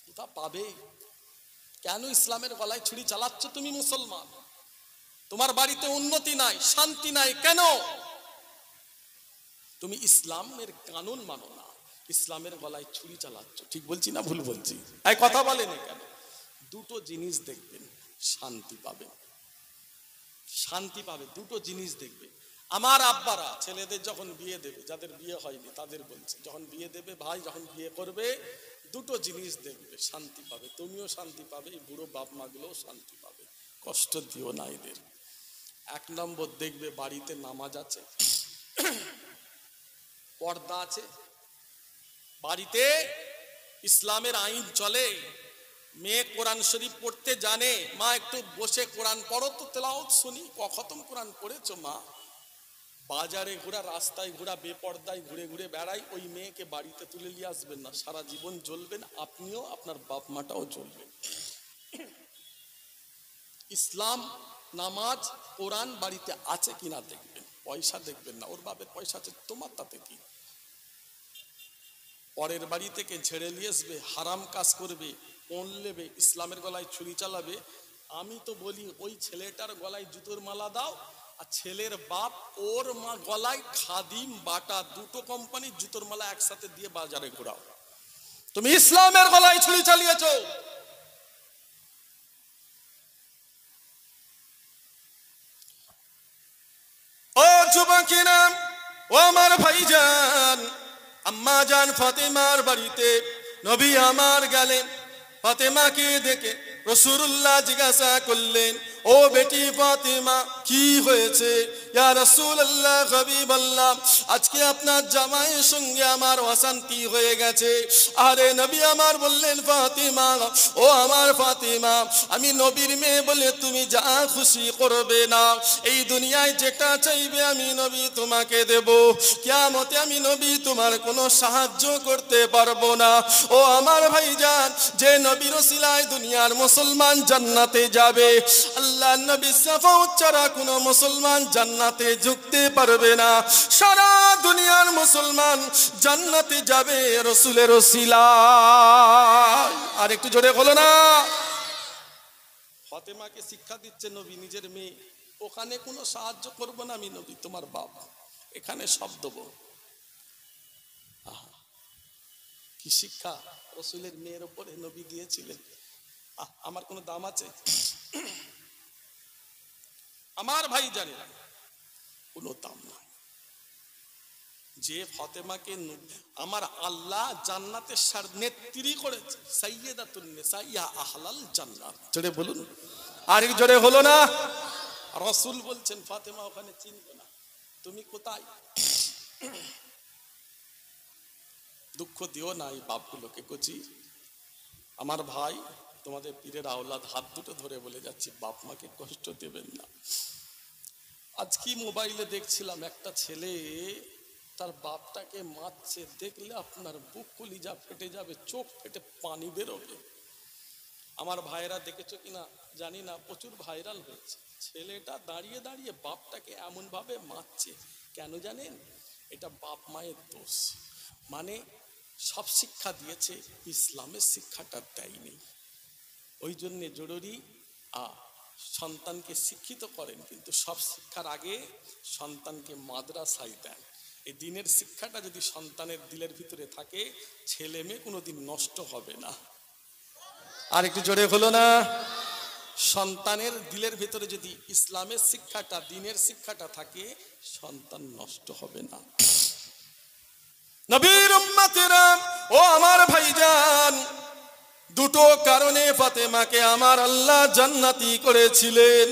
কোথা পাবে? কেন ইসলামের গলায় ছুরি চালাচ্ছ তুমি মুসলমান? তোমার বাড়িতে উন্নতি নাই, শান্তি নাই, কেন? তুমি ইসলামের কানুন মানো না, ইসলামের গলায় ছুরি চালাচ্ছ। ঠিক বলছি না ভুল বলছি? এই কথা বলেন কেন? দুটো জিনিস দেখবেন, শান্তি পাবে, শান্তি পাবে। দুটো জিনিস দেখবে। আমার আব্বারা ছেলেদের যখন বিয়ে দেবে, যাদের বিয়ে হয়নি তাদের বলছে, যখন বিয়ে দেবে ভাই, যখন বিয়ে করবে দুটো জিনিস দেখবে, শান্তি পাবে, তুমিও শান্তি পাবে, এই বুড়ো বাপ মাগুলোও শান্তি পাবে। কষ্ট দিও না এদের। 1 নম্বর দেখবে বাড়িতে নামাজ আছে, পর্দা আছে, বাড়িতে ইসলামের আইন চলে, মেয়ে কোরআন শরীফ পড়তে জানে, মা একটু বসে কোরআন পড়ো তো, তেলাওয়াত শুনি, খতম কোরআন পড়েছো মা? বাজারে ঘোরা, রাস্তায় ঘোরা, বেপর্দায় ঘুরে ঘুরে বেড়াই, ওই মেয়েকে বাড়িতে তুলে নিয়ে আসবেন না, সারা জীবন জ্বলবেন, আপনিও আপনার বাপ মাটাও জ্বলবেন। ইসলাম, নামাজ, কোরআন বাড়িতে আছে কিনা দেখবেন, পয়সা দেখবেন না, ওর বাপের পয়সা আছে তোমার তাতে কি? পরের বাড়ি থেকে ঝেড়ে নিয়ে আসবে, হারাম কাজ করবে, কোন নেবে, ইসলামের গলায় ছুরি চালাবে। আমি তো বলি ওই ছেলেটার গলায় জুতোর মালা দাও, আর ছেলের বাপ ওর মা গলায় খাদিম, বাটা, দুটো কোম্পানির জুতোর মালা একসাথে দিয়ে বাজারে ঘোরাও। তুমি ইসলামের গলায় ছুরি চালিয়েছো। ও যুবকেরা, ও আমার ভাইজান, আম্মা জান ফাতেমার বাড়িতে নবী আমার গেলেন। ফাতেমাকে দেখে রাসূলুল্লাহ জিজ্ঞাসা করলেন, ও বেটি ফাতেমা, কি হয়েছে? ইয়া রাসূলুল্লাহ, হাবিবাল্লাহ, আজকে আপনার জামাইয়ের সঙ্গে আমার অশান্তি হয়ে গেছে। আরে নবী আমার বললেন, ফাতেমা, ও আমার ফাতেমা, আমি নবীর মেয়ে বলে তুমি যা খুশি করবে না। এই দুনিয়ায় যেটা চাইবে আমি নবী তোমাকে দেব। কিয়ামতে আমি নবী তোমার কোনো সাহায্য করতে পারবো না। ও আমার ভাইজান, যে নবীর ওসিলায় দুনিয়ার মুসলমান জান্নাতে যাবে, আল্লাহ নবী শাফাআত ছাড়া কোনো মুসলমান জান্নাতে ঢুকতে পারবে না। সারা দুনিয়ার মুসলমান জান্নাতে যাবে রাসূলের ওসিলায়। আর একটু জোরে বলো না। ফাতেমাকে শিক্ষা দিচ্ছে নবী, নিজের মেয়ে, ওখানে কোনো সাহায্য করবো না আমি নবী তোমার বাবা, এখানে সব দেবো। কি শিক্ষা রাসূলের মেয়ের উপরে নবী দিয়েছিলেন। আমার কোনো দাম আছে? আমার ভাই জানে না, কোনো দাম নাই। যে ফাতেমাকে আমার আল্লাহ জান্নাতের নেত্রী করেছে, সাইয়্যিদাতুন নিসা ইয়া আহলাল জান্নাত। জোরে বলুন, আর কি জোরে হলো না? রাসূল বলছেন ফাতেমা ওখানে চিনবে না, তুমি কোথায়? দুঃখ দিও না এই বাপগুলোকে। কচি আমার ভাই, তোমাদের পীরের আওলাদ হাত দুটো ধরে বলে যাচ্ছি, বাপ মাকে কষ্ট দেবেন না। আজকে মোবাইলে দেখছিলাম একটা ছেলে তার বাপটাকে মারছে, দেখলে আপনার বুক কলিজা ফেটে যাবে, চোখ ফেটে পানি বেরোবে। আমার ভাইরা দেখেছো কিনা জানি না, প্রচুর ভাইরাল হয়েছে। ছেলেটা দাঁড়িয়ে দাঁড়িয়ে বাপটাকে এমন ভাবে মারছে, কেন জানেন? এটা বাপ মায়ের দোষ। মানে সব শিক্ষা দিয়েছে, ইসলামের শিক্ষাটা দেয়নি। ওই জন্যে জরুরি সন্তানকে শিক্ষিত করেন, কিন্তু সব শিক্ষার আগে সন্তানকে মাদ্রাসায় দেন। এই দিনের শিক্ষাটা যদি সন্তানের দিলের ভিতরে থাকে, ছেলে মেয়ে কোনোদিন নষ্ট হবে না। আর একটু জোরে হলো না? সন্তানের দিলের ভিতরে যদি ইসলামের শিক্ষাটা, দিনের শিক্ষাটা থাকে, সন্তান নষ্ট হবে না। নবীর উম্মতেরা, ও আমার ভাইজান, দুটো কারণে ফাতেমাকে আমার আল্লাহ জান্নাতি করেছিলেন।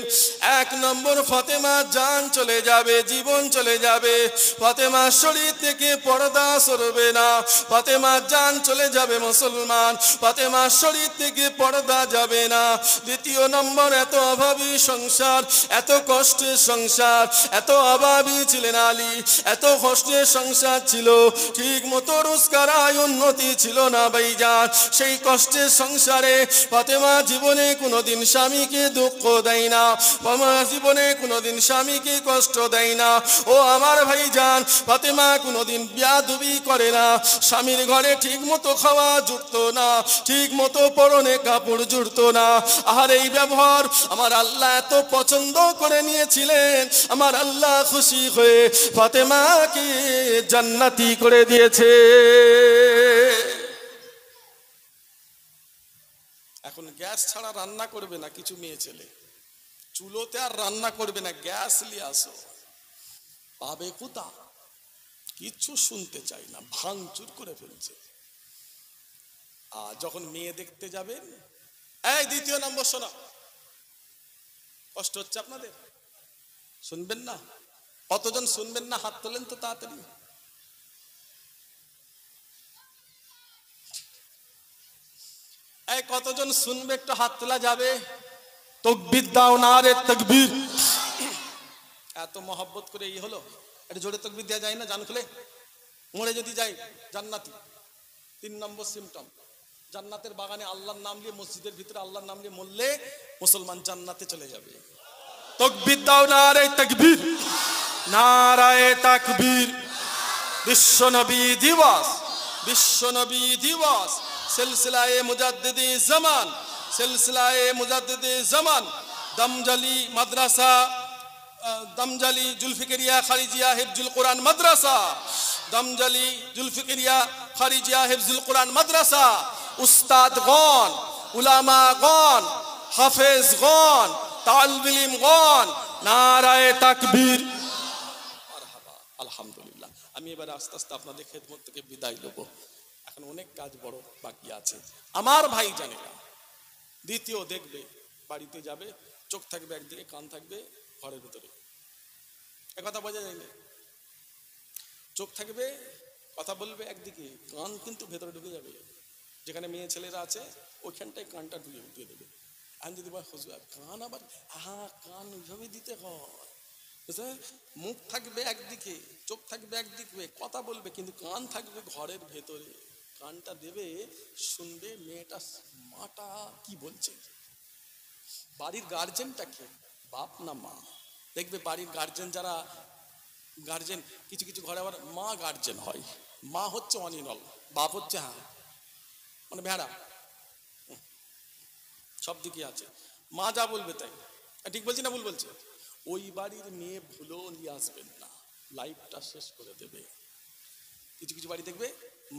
এক নম্বর, ফাতেমা জান চলে যাবে, জীবন চলে যাবে, ফাতেমার শরীর থেকে পর্দা সরবে না। ফাতেমা জান চলে যাবে মুসলমান, ফাতেমার শরীর থেকে পর্দা যাবে না। দ্বিতীয় নম্বর, এত অভাবী সংসার, এত কষ্টের সংসার, এত অভাবী ছিলেন আলী, এত কষ্টের সংসার ছিল, ঠিক মতো রোজগার আয় উন্নতি ছিল না ভাইজান। সেই কষ্টের সংসারে ফাতেমা জীবনে কোনোদিন স্বামীকে দুঃখ দেয় না, ফাতেমা জীবনে কোনোদিন স্বামীকে কষ্ট দেয় না। ও আমার ভাইজান, ফাতেমা কোনোদিন বেয়াদবি করে না, স্বামীর ঘরে ঠিক মতো খাওয়া জুটতো না, ঠিক মতো পরনে কাপড় জুটতো না। আর এই ব্যবহার আমার আল্লাহ এত পছন্দ করে নিয়েছিলেন, আমার আল্লাহ খুশি হয়ে ফাতেমাকে জান্নাতি করে দিয়েছে। এখন গ্যাস ছাড়া রান্না করবে না কিছু মেয়ে ছেলে, চুলোতে আর রান্না করবে না, গ্যাস নিয়ে আসো। পাবে কোথা? কিচ্ছু শুনতে চাই না, ভাঙচুর করে ফেলছে। আর যখন মেয়ে দেখতে যাবেন, এই দ্বিতীয় নম্বর শোনা, কষ্ট হচ্ছে আপনাদের, শুনবেন না? কতজন শুনবেন না হাত তোলেন তো তাড়াতাড়ি। এই কতজন শুনবে একটু হাত তোলা যাবে? তাকবীর দাও না রে তাকবীর। এত মহব্বত করে এই হলো, এটা জোরে তাকবীর দেওয়া যায় না জান খুলে? মরে যদি যাই জান্নাতি। 3 নম্বর সিমটম, জান্নাতের বাগানে আল্লাহর নাম নিয়ে, মসজিদের ভিতরে আল্লাহর নাম নিয়ে মরলে মুসলমান জান্নাতে চলে যাবে। তাকবীর দাও না রে তাকবীর, নারায়ে তাকবীর। বিশ্ব নবী দিবস, বিশ্ব নবী দিবস, সিলসিলায়ে মুজাদ্দিদি জামান, সিলসিলায়ে মুজাদ্দিদি জামান, দমজালি মাদ্রাসা, দমজালি জুলফিকরিয়া খারিজিয়া হিফজুল কোরআন মাদ্রাসা, দমজালি জুলফিকরিয়া খারিজিয়া হিফজুল কোরআন মাদ্রাসা, উস্তাদগণ, উলামাগণ, হাফেজগণ, তালিব ইলমগণ, নারায়ে তাকবীর। মারহাবা। আলহামদুলিল্লাহ। আমি এবার আস্তে আস্তে আপনাদের খেদমত থেকে বিদায় নেব, এখন অনেক কাজ বড় বাকি আছে। আমার ভাই জানেরা, দ্বিতীয় দেখবে বাড়িতে যাবে, চোখ থাকবে একদিকে, কান থাকবে ঘরের ভিতরে, একথা বোঝা যায় না? চোখ থাকবে, কথা বলবে একদিকে, কান কিন্তু ভেতরে ঢুকে যাবে। যেখানে মেয়ে ছেলেরা আছে ওইখানটায় কানটা ঢুকে দেবে। আমি যদি বল হুজুর কান আবার, কান ওইভাবে দিতে হয়, বুঝলেন? মুখ থাকবে একদিকে, চোখ থাকবে একদিকে, কথা বলবে কিন্তু কান থাকবে ঘরের ভেতরে। কানটা দেবে, শুনবে মেয়েটা মাটা কি বলছে। বাড়ির গার্জেনটা কে, বাপ না মা? দেখবে বাড়ির গার্জেন যারা, গার্জেন কিছু কিছু ঘরে আবার মা গার্জেন হয়, মা হচ্ছে অনিনল, বাপ হচ্ছে মানে ভেড়া, সব দিকে আছে। মা যা বলবে তাই। ঠিক বলছি না ভুল বলছে? ওই বাড়ির মেয়ে ভুলেও নিয়ে আসবেন না, লাইফটা শেষ করে দেবে। কিছু কিছু বাড়ি দেখবে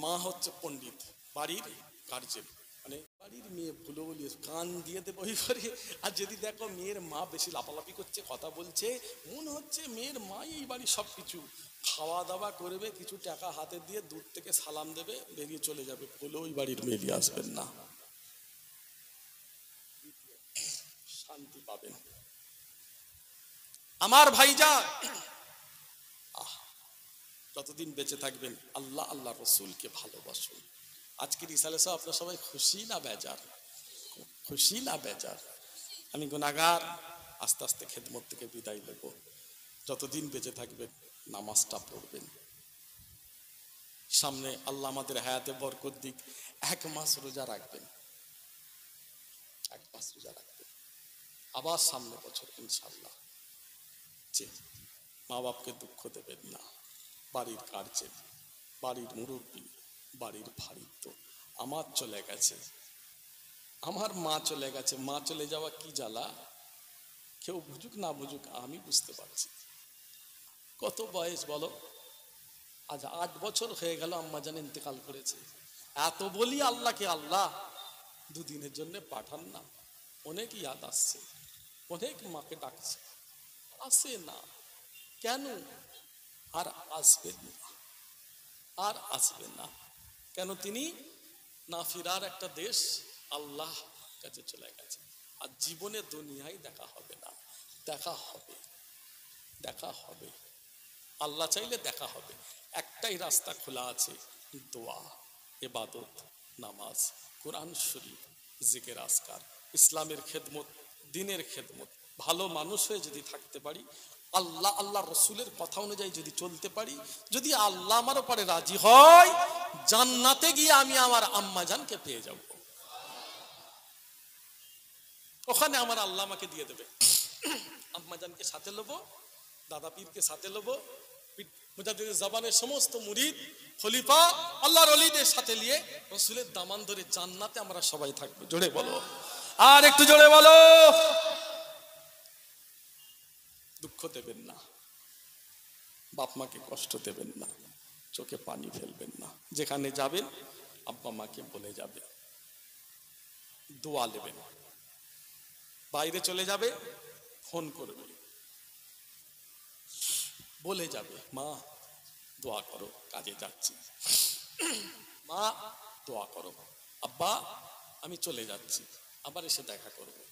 মা হচ্ছে পণ্ডিত, বাড়ির গার্জেন, মানে বাড়ির মেয়ে ভুলেও নিয়ে কান দিয়ে দেবে ওই করে। আর যদি দেখো মেয়ের মা বেশি লাফালাফি করছে, কথা বলছে, মনে হচ্ছে মেয়ের মাই এই বাড়ির সব কিছু, খাওয়া দাওয়া করবে, কিছু টাকা হাতে দিয়ে দূর থেকে সালাম দেবে, বেরিয়ে চলে যাবে, ভুলেও ওই বাড়ির মেয়ে নিয়ে আসবেন না, শান্তি পাবেন। আমার ভাইজা, যতদিন বেঁচে থাকবেন আল্লাহ আল্লাহ রসুলকে ভালোবাসুন। আজকের রিসালে সব আপনার সবাই খুশি না বেজার? খুশি না বেজার? আমি গুনাহগার, আস্তে আস্তে খেদমত থেকে বিদায় নেব। যতদিন বেঁচে থাকবেন নামাজটা পড়বেন। সামনে আল্লাহ আমাদের হায়াতে বরকত দিক, 1 মাস রোজা রাখবেন, 1 মাস রোজা রাখবেন, আবার সামনে বছর ইনশাআল্লাহ। মা বাপকে দুঃখ দেবেন না, বাড়ির গার্জেন, বাড়ির মুরব্বী, বাড়ির ভারিত্ব। আমার চলে গেছে, আমার মা চলে গেছে, মা চলে যাওয়া কি জ্বালা, কেউ বুঝুক না বুঝুক আমি বুঝতে পারছি। কত বয়স বলো, আজ 8 বছর হয়ে গেল আম্মা জান ইন্তেকাল করেছে। এত বলি আল্লাহকে, আল্লাহ দুদিনের জন্য পাঠান না। অনেক ইয়াদ আসছে, অনেক মাকে ডাকছে, আসে না কেন? আর আসবেন না, আর আসবেন না কেন? তিনি না ফিরার একটা দেশ আল্লাহ কাছে চলে গেছে। আর জীবনে দুনিয়ায় দেখা হবে না, দেখা হবে, দেখা হবে, আল্লাহ চাইলে দেখা হবে। একটাই রাস্তা খোলা আছে, দোয়া, ইবাদত, নামাজ, কোরআন শরীফ, জিকির আজকার, ইসলামের খেদমত, দ্বীনের খেদমত। ভালো মানুষ হয়ে যদি থাকতে পারি, আল্লাহ আল্লাহ রসুলের কথা অনুযায়ী যদি চলতে পারি, যদি আল্লাহ আমার উপরে রাজি হয়, জান্নাতে গিয়ে আমি আমার আম্মা জানকে পেয়ে যাব। ওখানে আমার আল্লাহ আমাকে দিয়ে দেবে। আম্মা জানকে সাথে নেবো, দাদা পীরকে সাথে নেবো, মুজাদ্দিদ জামানের সমস্ত মুরিদ, খলিফা, আল্লাহর ওলিদের সাথে নিয়ে রসুলের দামান ধরে জান্নাতে আমরা সবাই থাকবো। জোরে বলো, আর একটু জোরে বলো। দুঃখ দেবেন না, বাপ মাকে কষ্ট দেবেন না, চোখে পানি ফেলবেন না। যেখানে যাবেন আব্বা মাকে বলে যাবে, দোয়া নেবেন। বাইরে চলে যাবে, ফোন করবে, বলে যাবে মা দোয়া করো, কাজে যাচ্ছি, মা দোয়া করো, আব্বা আমি চলে যাচ্ছি, আবার এসে দেখা করবো।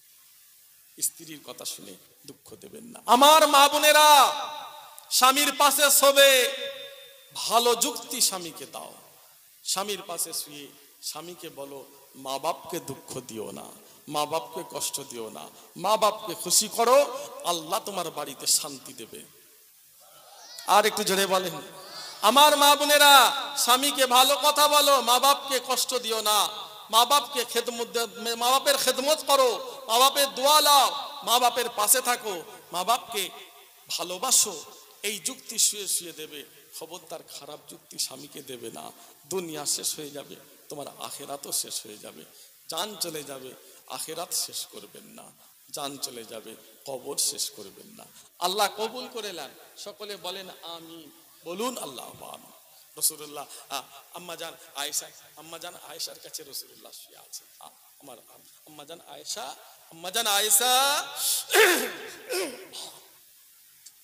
স্ত্রীর কথা শুনে দুঃখ দেবেন না। আমার মা বোনেরা, স্বামীর পাশে শোবে, ভালো যুক্তি স্বামীকে দাও। স্বামীর পাশে শুয়ে স্বামীকে বলো, মা বাপকে দুঃখ দিও না, মা বাপকে কষ্ট দিও না, মা বাপকে খুশি করো, আল্লাহ তোমার বাড়িতে শান্তি দেবে। আর একটু জোরে বলেন। আমার মা বোনেরা, স্বামীকে ভালো কথা বলো, মা বাপকে কষ্ট দিও না, মা বাপকে খেদমত, মা বাপের খেদমত করো, মা বাপের দোয়া লাও, মা বাপের পাশে থাকো, মা বাপকে ভালোবাসো। এই যুক্তি শুয়ে শুয়ে দেবে। খবরদার খারাপ যুক্তি স্বামীকে দেবে না। দুনিয়া শেষ হয়ে যাবে, তোমার আখেরাতও শেষ হয়ে যাবে। জান চলে যাবে, আখেরাত শেষ করবেন না। জান চলে যাবে, কবর শেষ করবেন না। আল্লাহ কবুল করে নেন। সকলে বলেন আমিন, বলুন আল্লাহ আমিন। রসুল্লাহ আম্মাজান আয়েশা, আম্মাজান আয়েশার কাছে রসুল্লাহ শুয়ে আছে। আমার আম্মাজান আয়েশা, আম্মাজান আয়েশা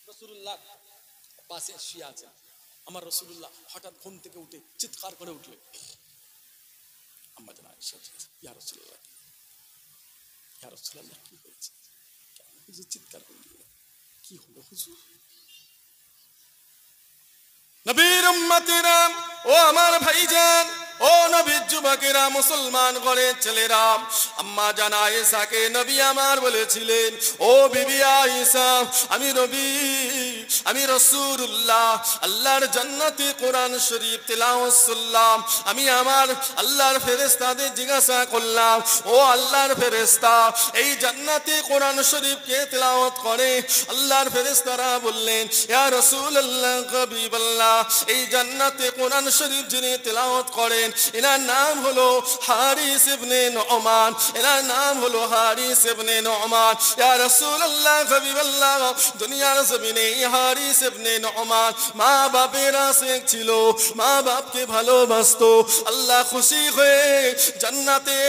রসুল্লাহ পাশে শুয়ে আছেন আমার রাসূলুল্লাহ। হঠাৎ ঘুম থেকে উঠে চিৎকার করে উঠলেন, আম্মা জান আয়েশা, ইয়া রাসূলুল্লাহ, ইয়া রাসূলুল্লাহ কি হয়েছে? হুজুর চিৎকার করে দিলেন, কি হলো হুজুর? নবীর উম্মতেরা, ও আমার ভাইজান, ও নবীর যুবকেরা, মুসলমান ঘরের ছেলেরা, আম্মা জান আয়েশাকে নবী আমার বলেছিলেন, ও বিবি আয়েশা, আমি নবী, আমি রাসূলুল্লাহ আল্লাহর জান্নাতে কোরআন শরীফ তেলাওয়াত করলাম। আমি আমার আল্লাহর ফেরেশতাদের জিজ্ঞাসা করলাম, ও আল্লাহর ফেরেশতা, এই জান্নাতে কোরআন শরীফ কে তেলাওয়াত করে? আল্লাহর ফেরেশতারা বললেন, ইয়া রাসূলুল্লাহ, হাবিবাল্লাহ, এই জান্নাতে কোরআন শরীফ যিনি তেলাওয়াত করেন এনার নাম হলো হারিস ইবনে নুমান, এনার নাম হলো হারিস ইবনে নুমান। ইয়া রাসূলুল্লাহ, হাবিবাল্লাহ, দুনিয়ার জমিনে হারিস ইবনে নুমান মা বাপের আশিক ছিল, মা বাপকে ভালোবাসতো। আল্লাহ খুশি হয়ে জান্নাতে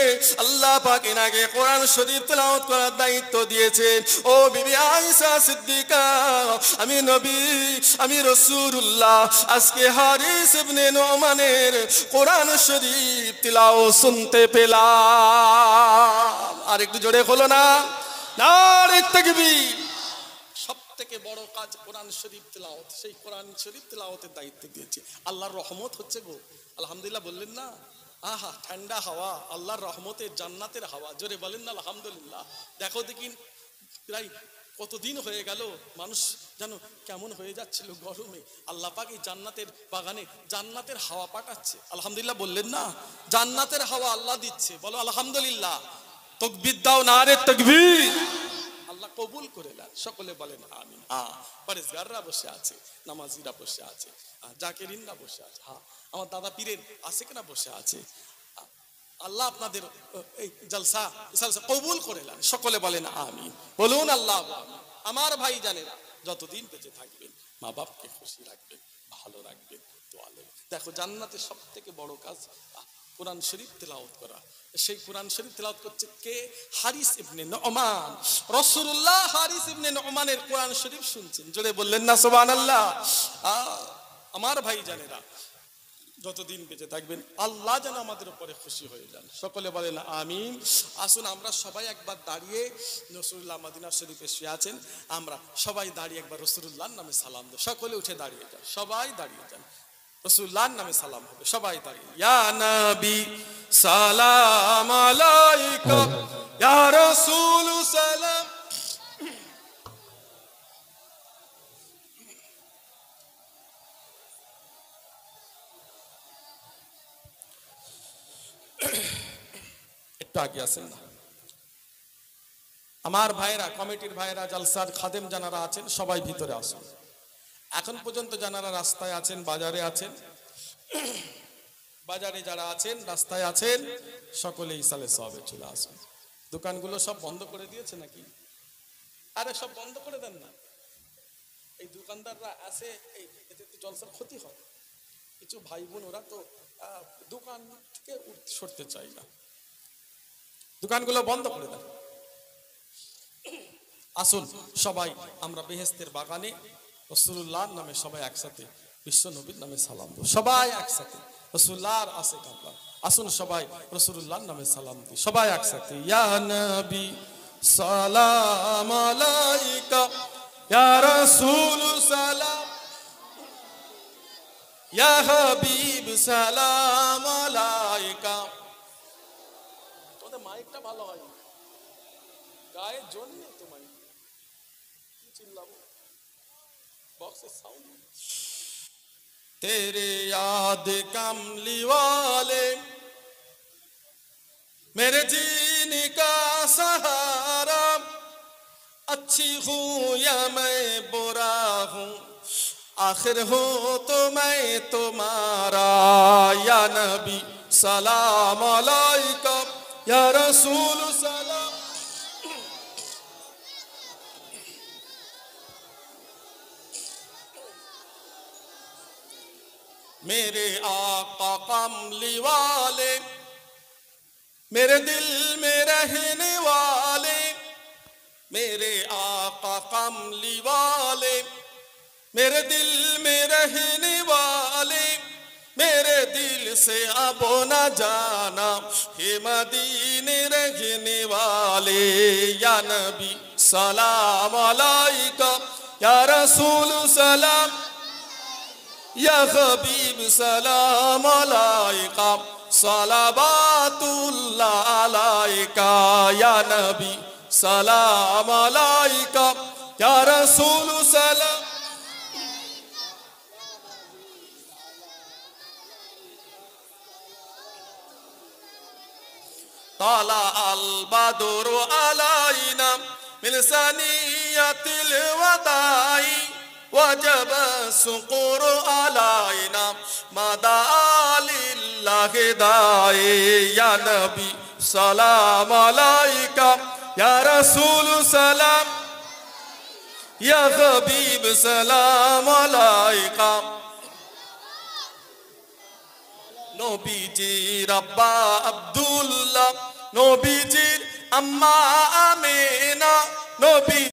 আল্লাহ পাক এনাকে কোরআন শরীফ তেলাওয়াত করার দায়িত্ব দিয়েছেন। ও বিবি আয়েশা সিদ্দিকা, আমি নবী, আমি রাসূলুল্লাহ আজকে হারিস ইবনে নুমানের কোরআন শরীফ তিলাওয়াত শুনতে পেলাম। আর একটু জোরে হলো না? নারে তাকবীর। সব থেকে বড় কাজ কোরআন শরীফ তিলাওয়াত। সেই কোরআন শরীফ তিলাওয়াতের দায়িত্ব দিয়েছে। আল্লাহর রহমত হচ্ছে গো, আলহামদুলিল্লাহ বললেন না? আহা, ঠান্ডা হাওয়া, আল্লাহর রহমতের জান্নাতের হাওয়া। জোরে বলেন না আলহামদুলিল্লাহ। দেখো দেখি প্রায় কতদিন হয়ে গেল মানুষ যেন কেমন হয়ে যাচ্ছিল গরমে, আল্লাহ পাক এই জান্নাতের বাগানে জান্নাতের হাওয়া পাঠাচ্ছে। আলহামদুলিল্লাহ বললেন না? জান্নাতের হাওয়া আল্লাহ দিচ্ছে, বলো আলহামদুলিল্লাহ। তাকবীর দাও, নারে তাকবীর। আল্লাহ কবুল করে নেন, সকলে বলেন আমিন। পরেশগাররা বসে আছে, নামাজিরা বসে আছে, জাকিরিনরা বসে আছে, হ্যাঁ আমার দাদা পীরের আশিকরা বসে আছে। আল্লাহ আপনাদের এই জলসা কবুল করে নেন, সকলে বলেন আমিন। বলুন আল্লাহ। আমার ভাই জানেরা, যতদিন বেঁচে থাকবেন মা বাপকে খুশি রাখবেন, ভালো রাখবেন, দোয়া নেবেন। দেখো জান্নাতের সব থেকে বড় কাজ কোরআন শরীফ তেলাওয়াত করা। সেই কোরআন শরীফ তেলাওয়াত করছে কে? হারিস ইবনে নুমান। রাসূলুল্লাহ হারিস ইবনে নুমানের কোরআন শরীফ শুনছেন। জোরে বললেন না সুবহানাল্লাহ? আমার ভাই জানেরা, যতদিন বেঁচে থাকবেন আল্লাহ যেন আমাদের উপরে খুশি হয়ে যান, সকলে বলেন আমিন। আসুন আমরা সবাই একবার দাঁড়িয়ে, রাসূলুল্লাহ মদিনা শরীফে শুয়ে আছেন, আমরা সবাই দাঁড়িয়ে একবার রাসূলুল্লাহর নামে সালাম দেব। সকলে উঠে দাঁড়িয়ে যান, সবাই দাঁড়িয়ে যান, রাসূলুল্লাহর নামে সালাম হবে। সবাই দাঁড়িয়ে, ইয়া নবী সালাম আলাইকা, ইয়া রাসূল সালাম। একটু আগে আসেন না আমার ভাইরা, কমিটির ভাইরা, জলসার খাদেম যারা আছেন সবাই ভিতরে আসুন। এখন পর্যন্ত যারা রাস্তায় আছেন, বাজারে আছেন, বাজারে যারা আছেন, রাস্তায় আছেন, সকলে ইসালে সবে চলে আসুন। দোকানগুলো সব বন্ধ করে দিয়েছে নাকি? আরে সব বন্ধ করে দেন না। এই দোকানদাররা আসে, এতে তো জলসার ক্ষতি হয়। কিছু ভাই বোন ওরা তো দোকান থেকে সরতে চাই না, দোকানগুলো বন্ধ করে দেন। আসুন সবাই আমরা বেহেশতের বাগানে রাসূলুল্লাহর নামে সবাই একসাথে বিশ্ব নবীর নামে সালাম দেব। সবাই একসাথে রাসূলুল্লাহর আশিক আমরা, আসুন সবাই রাসূলুল্লাহর নামে সালাম দিই, সবাই একসাথে। ইয়া নবী সালাম আলাইকা, ইয়া রাসূল সালাম, ইয়া হাবিব সালাম আলাইকা। তোদের মাইকটা ভালো হয়, গায়ের জোর নেই তো মাইক, কি চিল্লাবো, বক্সের সাউন্ড। तेरे याद कमली वाले मेरे जीने का सहारा, अच्छी हूँ या मैं बुरा हूँ आखिर हूँ तो मैं तुम्हारा। या नबी सलाम अलैका, या रसूल सलाम। मेरे आका कमली वाले, मेरे दिल में रहने वाले, मेरे आका कमली वाले, मेरे दिल में रहने वाले, मेरे दिल से अब न जाना, हे मदीने रहने वाले। या नबी सलाम अलैका, या रसूल सलाम, या हबीब सलाम अलैका, सलावातुल्लाह अलैका। या नबी सलाम अलैका, या रसूल सलाम। ताला अल बदरु अलैना मिन सनियतिल वदाई, वजब सुकुर अलैना मदा लिल्लाहि दाई। या नबी सलाम अलैका, या रसूल सलाम, या हबीब सलाम अलैका। नबीजीर अब्बा अब्दुल्लाह, नबीजीर अम्मा आमिना, नबी